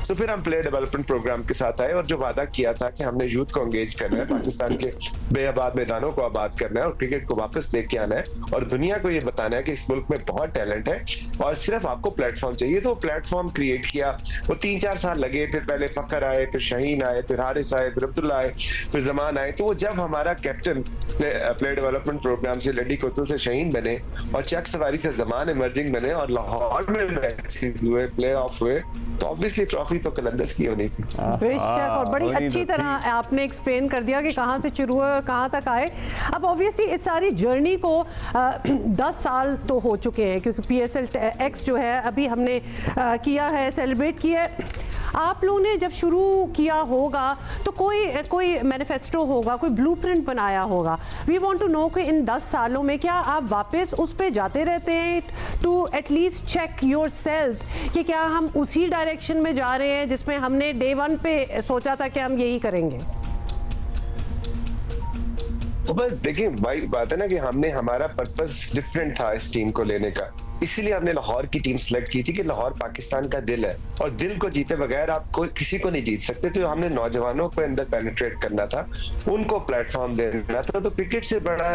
सो फिर हम प्लेयर डेवलपमेंट प्रोग्राम के साथ आए और जो वादा किया था कि हमने यूथ को एंगेज करना है, पाकिस्तान के बेआबाद मैदानों को आबाद करना है और क्रिकेट को वापस लेके आना है और दुनिया को ये बताना है कि इस मुल्क में बहुत टैलेंट है और सिर्फ आपको प्लेटफॉर्म चाहिए। तो प्लेटफॉर्म क्रिएट किया। वो 3-4 साल लगे, फिर पहले फखर आए, फिर शाहीन आए, फिर हारिस आए, फिर अब्दुल्ला आए, फिर जमान आए। तो वो जब हमारा कैप्टन प्लेयर डेवलपमेंट प्रोग्राम से लड्डी कोतल से शाहीन बने और चक सवारी से जमान इमर्जिंग बने और लाहौर में मैचेस हुए, प्ले ऑफ हुए, तो ऑब्वियसली ट्रॉफी तो कलंदर्स की होनी थी।
बेशक, और बड़ी अच्छी तरह आपने एक्सप्लेन कर दिया कि कहाँ से शुरू हुआ और कहाँ तक आए। अब ऑब्वियसली इस सारी जर्नी को 10 साल तो हो चुके हैं, क्योंकि PSL X जो है अभी हमने किया है, सेलिब्रेट किया है। आप लोगों ने जब शुरू किया होगा तो कोई मैनिफेस्टो होगा, कोई ब्लूप्रिंट बनाया होगा। वी वांट टू नो कि इन 10 सालों में क्या आप वापस उस पे जाते रहते हैं टू एटलीस्ट चेक योरसेल्फ कि क्या हम उसी डायरेक्शन में जा रहे हैं जिसमें हमने डे 1 पे सोचा था कि हम यही करेंगे?
तो बस देखिए भाई, बात है ना कि हमारा पर्पस डिफरेंट था इस टीम को लेने का, इसीलिए हमने लाहौर की टीम सेलेक्ट की थी कि लाहौर पाकिस्तान का दिल है और दिल को जीते बगैर आप किसी को नहीं जीत सकते। तो हमने नौजवानों को अंदर पेनिट्रेट करना था, उनको प्लेटफॉर्म देना था। तो क्रिकेट से बड़ा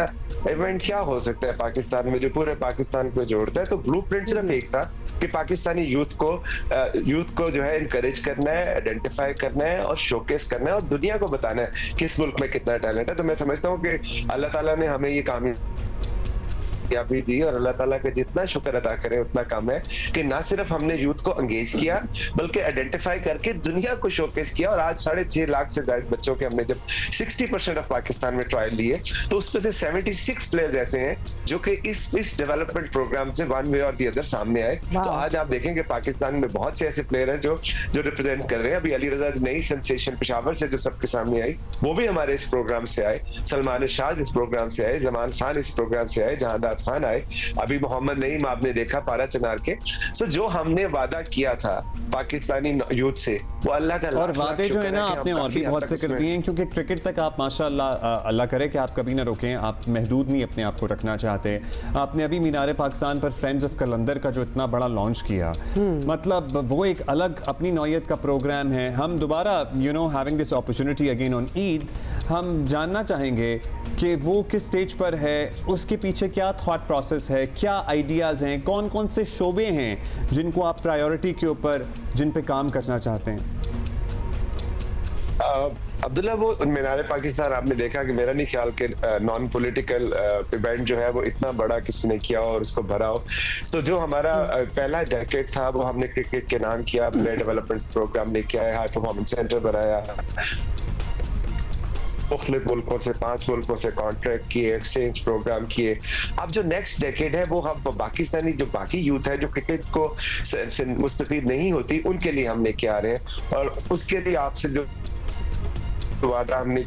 इवेंट क्या हो सकता है पाकिस्तान में जो पूरे पाकिस्तान को जोड़ता है? तो ब्लूप्रिंट सिर्फ एक था कि पाकिस्तानी यूथ को जो है इनकरेज करना है, आइडेंटिफाई करना है और शोकेस करना है और दुनिया को बताना है कि इस मुल्क में कितना टैलेंट है। तो मैं समझता हूँ कि अल्लाह ताला ने हमें ये कामयाबी दी और अल्लाह ताला का जितना शुक्र अदा करें उतना कम है कि ना सिर्फ हमने यूथ को एंगेज किया बल्कि आइडेंटिफाई करके दुनिया को शोकेस किया। और आज 6.5 लाख से ज्यादा बच्चों के हमने जब 60% ऑफ पाकिस्तान में ट्रायल लिए तो उसमें से 76 प्लेयर्स ऐसे हैं जो कि इस डेवलपमेंट प्रोग्राम से वन वे और दी अदर सामने आए। तो आज आप देखेंगे पाकिस्तान में बहुत से ऐसे प्लेयर हैं जो रिप्रेजेंट कर रहे हैं। अभी अली रजा नई सेंसेशन पेशावर से जो सबके सामने आई, वो भी हमारे इस प्रोग्राम से आए। सलमान शाह इस प्रोग्राम से आए, जमान खान इस प्रोग्राम से आए, जहां खान आए, अभी मोहम्मद नईम आपने देखा पारा चनार के। सो जो हमने वादा किया था पाकिस्तानी यूथ से वो अल्लाह का
और वादे जो है ना आपने और भी बहुत से कर दिए हैं, क्योंकि क्रिकेट तक आप माशाअल्लाह अल्लाह करे कि आप कभी ना रुकें, आप महदूद नहीं अपने आप को रखना चाहते। आपने अभी मीनार पाकिस्तान पर फ्रेंड्स ऑफ कलंदर का जो इतना बड़ा लॉन्च किया, मतलब वो एक अलग अपनी नौयत का प्रोग्राम है। हम दोबारा having this opportunity again on Eid, हम जानना चाहेंगे कि वो किस स्टेज पर है, उसके पीछे क्या थॉट प्रोसेस है, क्या आइडियाज़ हैं, कौन कौन से शोबे हैं जिनको आप प्रायोरिटी के ऊपर जिन पे काम करना चाहते हैं?
अब्दुल्ला, वो मीनार पाकिस्तान आपने देखा कि मेरा नहीं ख्याल कि नॉन पॉलिटिकल इवेंट जो है वो इतना बड़ा किसी ने किया और उसको भरा हो। सो जो हमारा पहला डेकेड था वो हमने क्रिकेट के नाम किया, प्लेयर डेवलपमेंट प्रोग्राम लेके आए, हाई परफॉर्मेंस सेंटर बनाया, मुख्तलिफ मुल्कों से 5 मुल्कों से कॉन्ट्रैक्ट किए, एक्सचेंज प्रोग्राम किए। अब जो नेक्स्ट डेकेड है वो हम पाकिस्तानी जो बाकी यूथ है जो क्रिकेट को मुस्तफीद नहीं होती उनके लिए हम लेके आ रहे हैं, और उसके लिए आपसे जो वादा हमने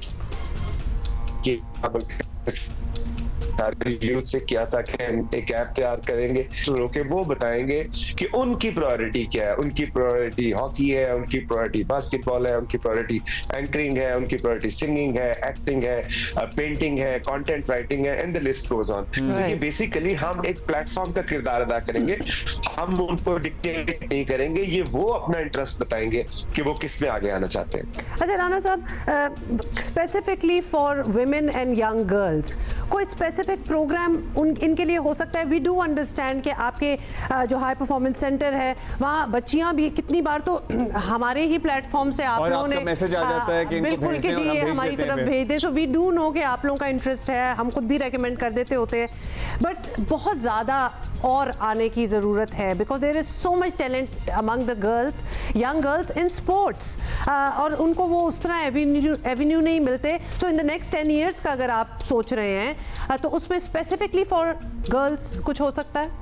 यूथ से किया था कि एक ऐप तैयार करेंगे कि वो बताएंगे कि उनकी प्रायोरिटी क्या है। उनकी प्रायोरिटी हॉकी है, उनकी प्रायोरिटी बास्केटबॉल है, उनकी प्रायोरिटी एंकरिंग है, उनकी प्रायोरिटी सिंगिंग है, एक्टिंग है, पेंटिंग है, कंटेंट राइटिंग है, and the list goes on. So ये बेसिकली हम एक प्लेटफॉर्म का किरदार अदा करेंगे, हम उनको डिक्टेट नहीं करेंगे, ये वो अपना इंटरेस्ट बताएंगे कि वो किस में आगे आना चाहते हैं।
अच्छा राना साहब, specifically for women and young girls कोई स्पेसिफिक प्रोग्राम इनके लिए हो सकता है? वी डू अंडरस्टैंड कि आपके जो हाई परफॉर्मेंस सेंटर है वहाँ बच्चियाँ भी कितनी बार तो हमारे ही प्लेटफॉर्म से आप लोगों ने
मैसेज आ जाता है कि
बिल्कुल कि ये हमारी तरफ भेज दे। सो वी डू नो कि आप लोगों का इंटरेस्ट है, हम खुद भी रेकमेंड कर देते होते हैं, बट बहुत ज़्यादा और आने की ज़रूरत है because there is so much talent among the girls, young girls in sports, और उनको वो उस तरह एवेन्यू नहीं मिलते। So in the next 10 years का अगर आप सोच रहे हैं तो उसमें स्पेसिफिकली फॉर गर्ल्स कुछ हो सकता है?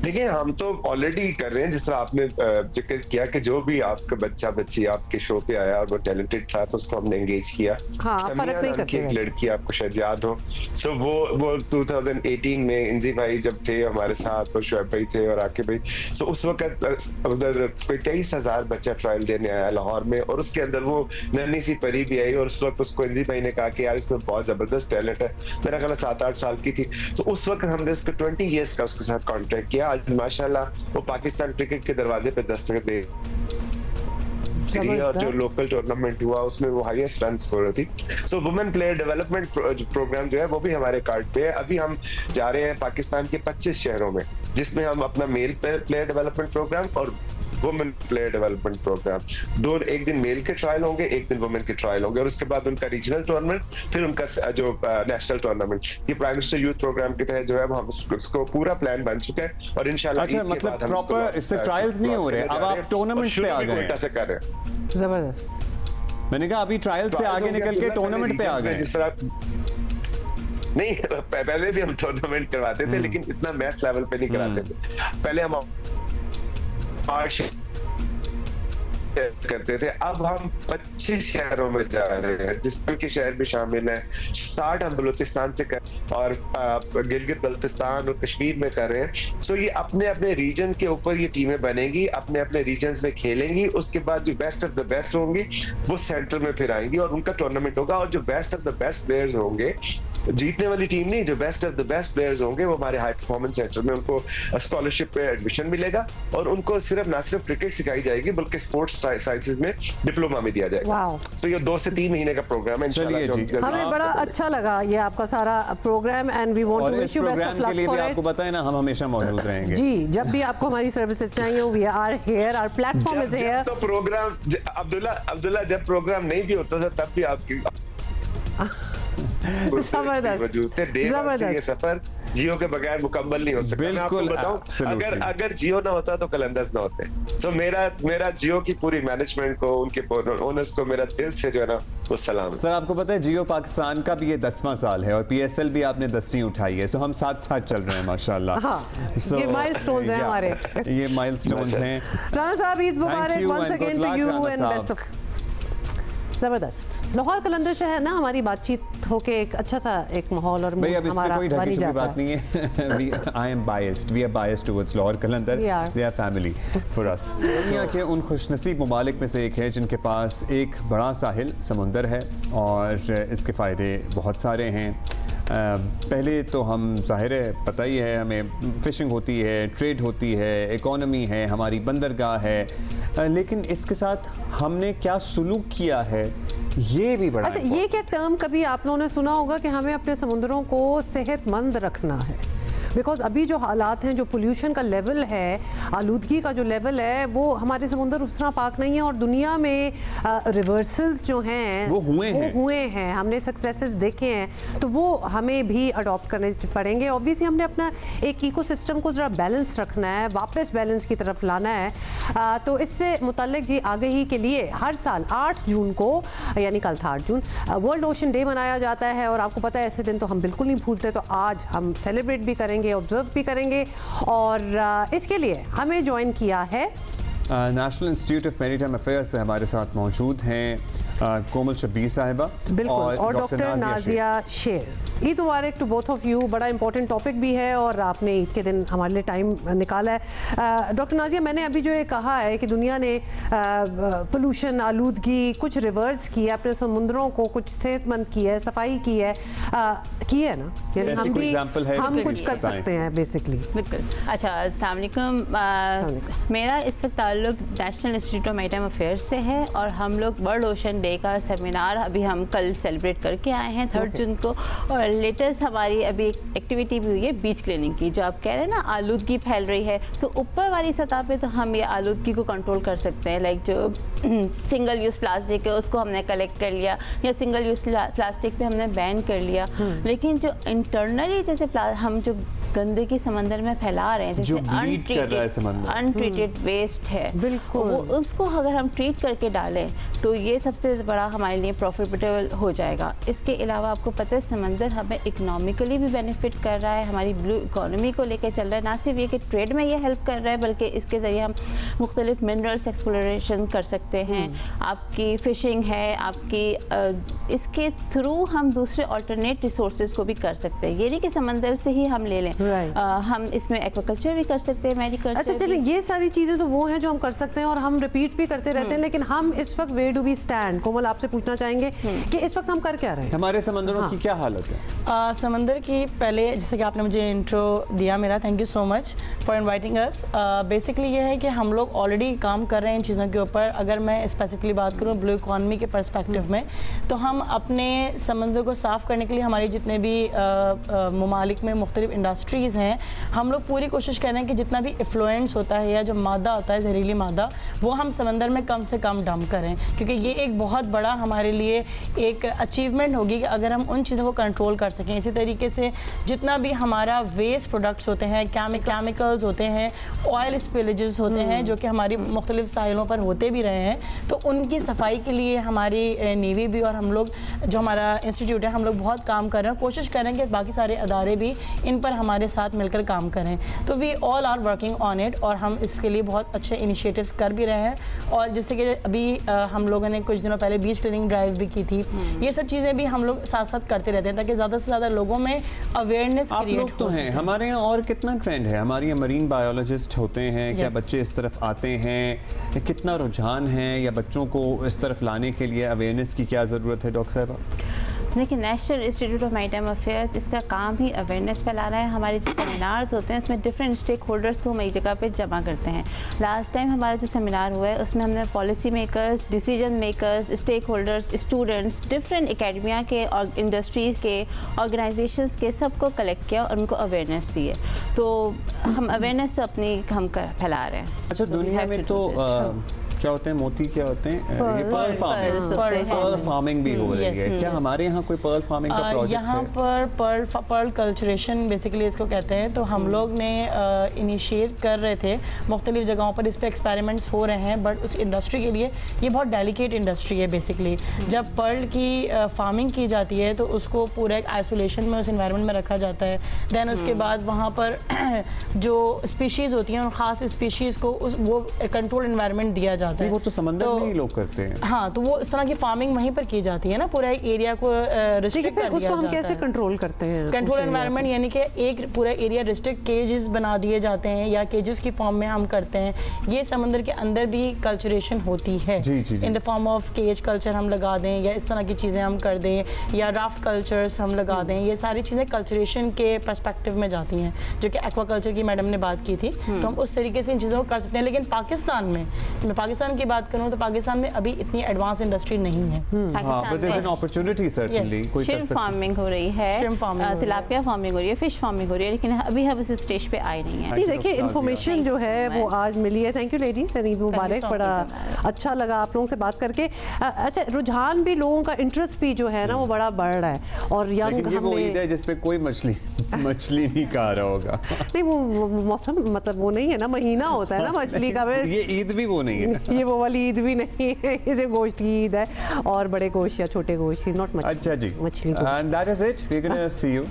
देखिए, हम तो ऑलरेडी कर रहे हैं, जिस तरह आपने जिक्र किया कि जो भी आपका बच्चा बच्ची आपके शो पे आया और वो टैलेंटेड था तो उसको हमने एंगेज किया।
हाँ,
समिया नाम की एक लड़की, आपको शायद याद हो, सो वो 2018 में इंजी भाई जब थे हमारे साथ और शुएब भाई थे और आके भाई, सो उस वक्त उधर कोई 23,000 बच्चा ट्रायल देने आया लाहौर में, और उसके अंदर वो नन्ही सी परी भी आई, और उस वक्त उसको इंजी भाई ने कहा कि यार इसमें बहुत जबरदस्त टैलेंट है। मेरा ख्याल 7-8 साल की थी, तो उस वक्त हमने उसको 20 ईयर्स का उसके साथ कॉन्ट्रैक्ट किया। आज माशाल्लाह वो पाकिस्तान क्रिकेट के दरवाजे पे दस्तक दे, और जो लोकल टूर्नामेंट हुआ उसमें वो हाईएस्ट रन स्कोरर थी। So women player development programme जो है वो भी हमारे कार्ड पे है। अभी हम जा रहे हैं पाकिस्तान के 25 शहरों में, जिसमें हम अपना मेल प्लेयर डेवलपमेंट प्रोग्राम और वुमेन प्लेयर डेवलपमेंट प्रोग्राम, एक दिन मेल के ट्रायल होंगे, एक दिन वुमेन के ट्रायल होंगे, और उसके बाद उनका रीजनल टूर्नामेंट, फिर उनका जो नेशनल टूर्नामेंट। ये प्राइम मिनिस्टर यूथ प्रोग्राम के तहत जो है हम उसको पूरा प्लान बन चुका है, और इंशाल्लाह
अच्छा, मतलब प्रॉपर इससे ट्रायल्स नहीं हो रहे, अब आप टूर्नामेंट पे आ गए हैं।
कर रहे हैं
जबरदस्त।
मैंने कहा अभी ट्रायल से आगे निकल के टूर्नामेंट पे आ गए।
जिस तरह नहीं, पहले भी हम टूर्नामेंट करवाते थे, लेकिन इतना मैच लेवल पे नहीं कराते थे। पहले हम करते थे, अब हम 25 शहरों में जा रहे हैं, जिसमें के शहर भी शामिल है। 60 हम बलूचिस्तान से कर और गिलगित बल्तिस्तान और कश्मीर में कर रहे हैं। सो ये अपने अपने रीजन के ऊपर ये टीमें बनेंगी, अपने अपने रीजन्स में खेलेंगी। उसके बाद जो बेस्ट ऑफ द बेस्ट होंगी वो सेंटर में फिर आएंगी और उनका टूर्नामेंट होगा, और जो best of the best players होंगे, जीतने वाली टीम नहीं, जो best of the best players होंगे वो हमारे हाई परफॉर्मेंस सेंटर में उनको स्कॉलरशिप पे एडमिशन मिलेगा, और उनको ना सिर्फ क्रिकेट सिखाई जाएगी बल्कि स्पोर्ट्स साइंसेस में डिप्लोमा में दिया जाएगा। सो ये 2 से 3 महीने का प्रोग्राम है।
हमें बड़ा अच्छा लगा ये आपका सारा program, and we want to wish you best of luck for it.
आपको पता है ना, हम हमेशा मौजूद रहेंगे।
जी, जब भी आपको हमारी सर्विसेज चाहिए, we are here, our platform is here.
तो प्रोग्राम अब्दुल्ला जब प्रोग्राम नहीं भी होता था तब भी आपकी ये सफर जियो के बगैर मुकम्मल नहीं हो सकता। मैं आपको बताऊं, अगर जियो ना होता तो कलंदर्स ना होते। तो मेरा जियो की पूरी मैनेजमेंट को, उनके ओनर्स को मेरा दिल से जो है ना वो सलाम।
सर, आपको पता है जियो पाकिस्तान का भी ये 10वां साल है और पीएसएल भी आपने 10वीं उठाई है। सो हम साथ साथ चल रहे हैं माशाल्लाह।
ये माइलस्टोन्स हैं हमारे,
ये माइलस्टोन्स हैं।
राना साहब, ईद मुबारक once again to you and best of. जबरदस्त। लाहौर कलंदर शहर ना, हमारी बातचीत होके एक अच्छा सा एक माहौल और
भाई अब इसमें कोई ढकी छुपी बात नहीं है। I am biased. We are biased towards Lahore Qalandar. They are family for us. दुनिया के उन खुशनसीब ममालिक में से एक है जिनके पास एक बड़ा साहिल समुंदर है और इसके फ़ायदे बहुत सारे हैं। पहले तो हम ज़ाहिर है पता ही है, हमें फ़िशिंग होती है, ट्रेड होती है, इकोनॉमी है, हमारी बंदरगाह है, लेकिन इसके साथ हमने क्या सुलूक किया है ये भी बड़ा।
अच्छा, ये क्या टर्म कभी आप लोगों ने सुना होगा कि हमें अपने समुद्रों को सेहतमंद रखना है? बिकॉज अभी जो हालात हैं, जो पोल्यूशन का लेवल है, आलूदगी का जो लेवल है, वो हमारे समुंदर उस तरह पाक नहीं है। और दुनिया में रिवर्सल्स जो हैं वो हुए हैं, हमने सक्सेसेस देखे हैं, तो वो हमें भी अडॉप्ट करने पड़ेंगे। ऑब्वियसली हमने अपना एक इकोसिस्टम को ज़रा बैलेंस रखना है, वापस बैलेंस की तरफ लाना है। तो इससे मुताल्लिक जी आगे ही के लिए हर साल 8 जून को, यानी कल था 8 जून, वर्ल्ड ओशन डे मनाया जाता है। और आपको पता है ऐसे दिन तो हम बिल्कुल नहीं भूलते, तो आज हम सेलिब्रेट भी करेंगे, ऑब्जर्व भी करेंगे। और इसके लिए हमें ज्वाइन किया है
national institute of maritime affairs से हमारे साथ मौजूद हैं कोमल शब्बीर साहिबा
और डॉक्टर नाजिया शेर। ईद मुबारक टू बोथ ऑफ यू। बड़ा इंपॉर्टेंट टॉपिक भी है और आपने ईद के दिन हमारे लिए टाइम निकाला है। डॉक्टर नाजिया, मैंने अभी जो ये कहा है कि दुनिया ने पोल्यूशन, आलूदगी, कुछ रिवर्स की है, अपने समुद्रों को कुछ सेहतमंद की है, सफाई की है ना, यानी हम कुछ कर सकते हैं बेसिकली।
बिल्कुल। अच्छा, अस्सलाम वालेकुम। मेरा इस वक्त ताल्लुक national institute of maritime affairs से है और हम लोग वर्ल्ड ओशन डे का सेमिनार अभी हम कल सेलिब्रेट करके आए हैं 3 जून को। और लेटेस्ट हमारी अभी एक एक्टिविटी भी हुई है बीच क्लीनिंग की। जो आप कह रहे हैं ना आलूदगी फैल रही है, तो ऊपर वाली सतह पे तो हम ये आलूदगी को कंट्रोल कर सकते हैं। लाइक जो सिंगल यूज़ प्लास्टिक है उसको हमने कलेक्ट कर लिया, या सिंगल यूज़ प्लास्टिक पे हमने बैन कर लिया। लेकिन जो इंटरनली जैसे हम जो गंदगी समंदर में फैला रहे हैं, जैसे अनट्रीटेड वेस्ट है, बिल्कुल उसको अगर हम ट्रीट करके डालें तो ये सबसे बड़ा हमारे लिए प्रॉफिटेबल हो जाएगा। इसके अलावा आपको पता है समंदर हमें इकोनॉमिकली भी बेनिफिट कर रहा है, हमारी ब्लू इकोनॉमी को लेकर चल रहा है। ना सिर्फ ये कि ट्रेड में ये हेल्प कर रहा है, बल्कि इसके ज़रिए हम मुख्तलिफ मिनरल्स एक्सप्लोरेशन कर सकते हैं, आपकी फ़िशिंग है, आपकी इसके थ्रू हम दूसरे अल्टरनेट रिसोर्सेज को भी कर सकते हैं। ये नहीं कि समंदर से ही हम ले लें, हम इसमें एक्वाकल्चर भी कर सकते हैं, मैरीकल्चर।
अच्छा चलिए, ये सारी चीज़ें तो वो हैं जो हम कर सकते हैं और हम रिपीट भी करते रहते हैं, लेकिन हम इस वक्त वेयर डू वी स्टैंड? कोमल, आपसे पूछना चाहेंगे कि इस वक्त हम कर क्या रहे हैं?
हमारे समंदरों की क्या हालत है?
समंदर की पहले जैसे कि आपने मुझे इंट्रो दिया मेरा, thank you so much for inviting us. Basically ये है कि हम लोग ऑलरेडी काम कर रहे हैं इन चीज़ों के ऊपर। अगर मैं स्पेसिफिकली बात करूँ ब्लू इकॉनमी के पर्सपेक्टिव में, तो हम अपने समंदर को साफ़ करने के लिए हमारी जितने भी ममालिक में मुख्तलिफ इंडस्ट्रीज़ हैं, हम लोग पूरी कोशिश कर रहे हैं कि जितना भी इफ्लुएंस होता है या जो मादा होता है, जहरीली मादा, वो हम समंदर में कम से कम डंप करें, क्योंकि ये एक बहुत बड़ा हमारे लिए एक अचीवमेंट होगी कि अगर हम उन चीज़ों को कंट्रोल कर सकें। इसी तरीके से जितना भी हमारा वेस्ट प्रोडक्ट्स होते हैं, केमिकल्स होते हैं, ऑयल स्पिलेजेस होते हैं, जो कि हमारी मुख्तलिफ साहिलों पर होते भी रहे हैं, तो उनकी सफाई के लिए हमारी नेवी भी और हम लोग जो हमारा इंस्टीट्यूट है, हम लोग बहुत काम कर रहे हैं। कोशिश कर रहे हैं कि बाकी सारे अदारे भी इन पर हमारे साथ मिलकर काम करें। तो we all are working on it और हम इसके लिए बहुत अच्छे इनिशिएटिव्स कर भी रहे हैं। और जैसे कि अभी हम लोगों ने कुछ दिनों पहले बीच क्लीनिंग ड्राइव भी की थी। ये सब चीज़ें भी हम लोग साथ साथ करते रहते हैं ताकि ज़्यादा से ज़्यादा लोगों में अवेयरनेस क्रिएट हो सके।
हमारे यहाँ और कितना ट्रेंड है? हमारे यहाँ मरीन बायोलॉजिस्ट होते हैं, क्या बच्चे इस तरफ आते हैं? कितना रुझान है या बच्चों को इस तरफ लाने के लिए अवेयरनेस की क्या ज़रूरत है डॉक्टर साहबा?
देखिए, national institute of maritime affairs इसका काम ही अवेयरनेस फैलाना है। हमारे जो सेमिनार्स होते हैं उसमें डिफरेंट स्टेक होल्डर्स को हम एक जगह पे जमा करते हैं। लास्ट टाइम हमारा जो सेमिनार हुआ है उसमें हमने policy makers, decision makers, stakeholders, students, different academia के और इंडस्ट्रीज के, ऑर्गेनाइजेशंस के, सबको कलेक्ट किया और उनको अवेयरनेस दी है। तो हम अवेयरनेस अपनी फैला रहे हैं।
अच्छा, दुनिया में तो क्या होते हैं, मोती क्या होते हैं, पर्ल फार्मिंग भी हो रही है। क्या हमारे यहाँ कोई पर्ल फार्मिंग का प्रोजेक्ट है?
यहाँ पर पर्ल कल्चरेशन बेसिकली इसको कहते हैं। तो हम लोग ने इनिशिएट कर रहे थे, मुख्तलिफ जगहों पर इस पर एक्सपेरिमेंट्स हो रहे हैं, बट उस इंडस्ट्री के लिए ये बहुत डेलिकेट इंडस्ट्री है। बेसिकली जब पर्ल की फार्मिंग की जाती है तो उसको पूरा एक आइसोलेशन में, उस इन्वायरमेंट में रखा जाता है। दैन उसके बाद वहाँ पर जो स्पीशीज़ होती हैं, उन ख़ास स्पीशीज़ को वो कंट्रोल इन्वायरमेंट दिया जाता है।
वो तो समंदर में ही लोग करते हैं।
हाँ, तो वो इस तरह की फार्मिंग वहीं पर की जाती है ना, पूरा एक एरिया को रिस्ट्रिक्ट कर दिया जाता है।
कैसे कंट्रोल करते हैं?
कंट्रोल एनवायरनमेंट यानी कि एक पूरा एरिया रिस्ट्रिक्ट केजेस बना दिए जाते हैं या केजेस की फॉर्म में हम करते हैं। ये समंदर के अंदर भी कल्चरेशन होती है in the form of cage culture हम लगा दें या इस तरह की चीज़ें हम कर दें या राफ्ट कल्चर्स हम लगा दें। ये सारी चीज़ें कल्चरेशन के पर्सपेक्टिव में जाती हैं, जो कि एक्वाकल्चर की मैडम ने बात की थी। तो हम उस तरीके से इन चीज़ों को कर सकते हैं। लेकिन पाकिस्तान पाकिस्तान की बात करूँ तो पाकिस्तान में अभी इतनी एडवांस इंडस्ट्री नहीं है।
श्रिम्प फार्मिंग हो रही है, तिलापिया फार्मिंग हो रही है, फिश फार्मिंग हो रही है, लेकिन अभी हम इस स्टेज पे आए नहीं है।
देखिए इन्फॉर्मेशन जो है वो आज मिली है। थैंक यू लेडीज, ईद मुबारक। बड़ा अच्छा लगा आप लोगों से बात करके। अच्छा, रुझान भी लोगों का इंटरेस्ट भी जो है ना वो बड़ा बढ़ रहा है। और यंग
वो ईद है जिसपे कोई मछली नहीं खा रहा होगा।
नहीं, वो मौसम मतलब वो नहीं है ना, महीना होता है ना मछली का।
ये ईद भी वो नहीं है,
ये वो वाली ईद भी नहीं है, इसे गोश्त की ईद है। और बड़े गोश्त या छोटे गोश्त, नॉट मछली।
अच्छा जी,
मछली।
And that is it. We're gonna see you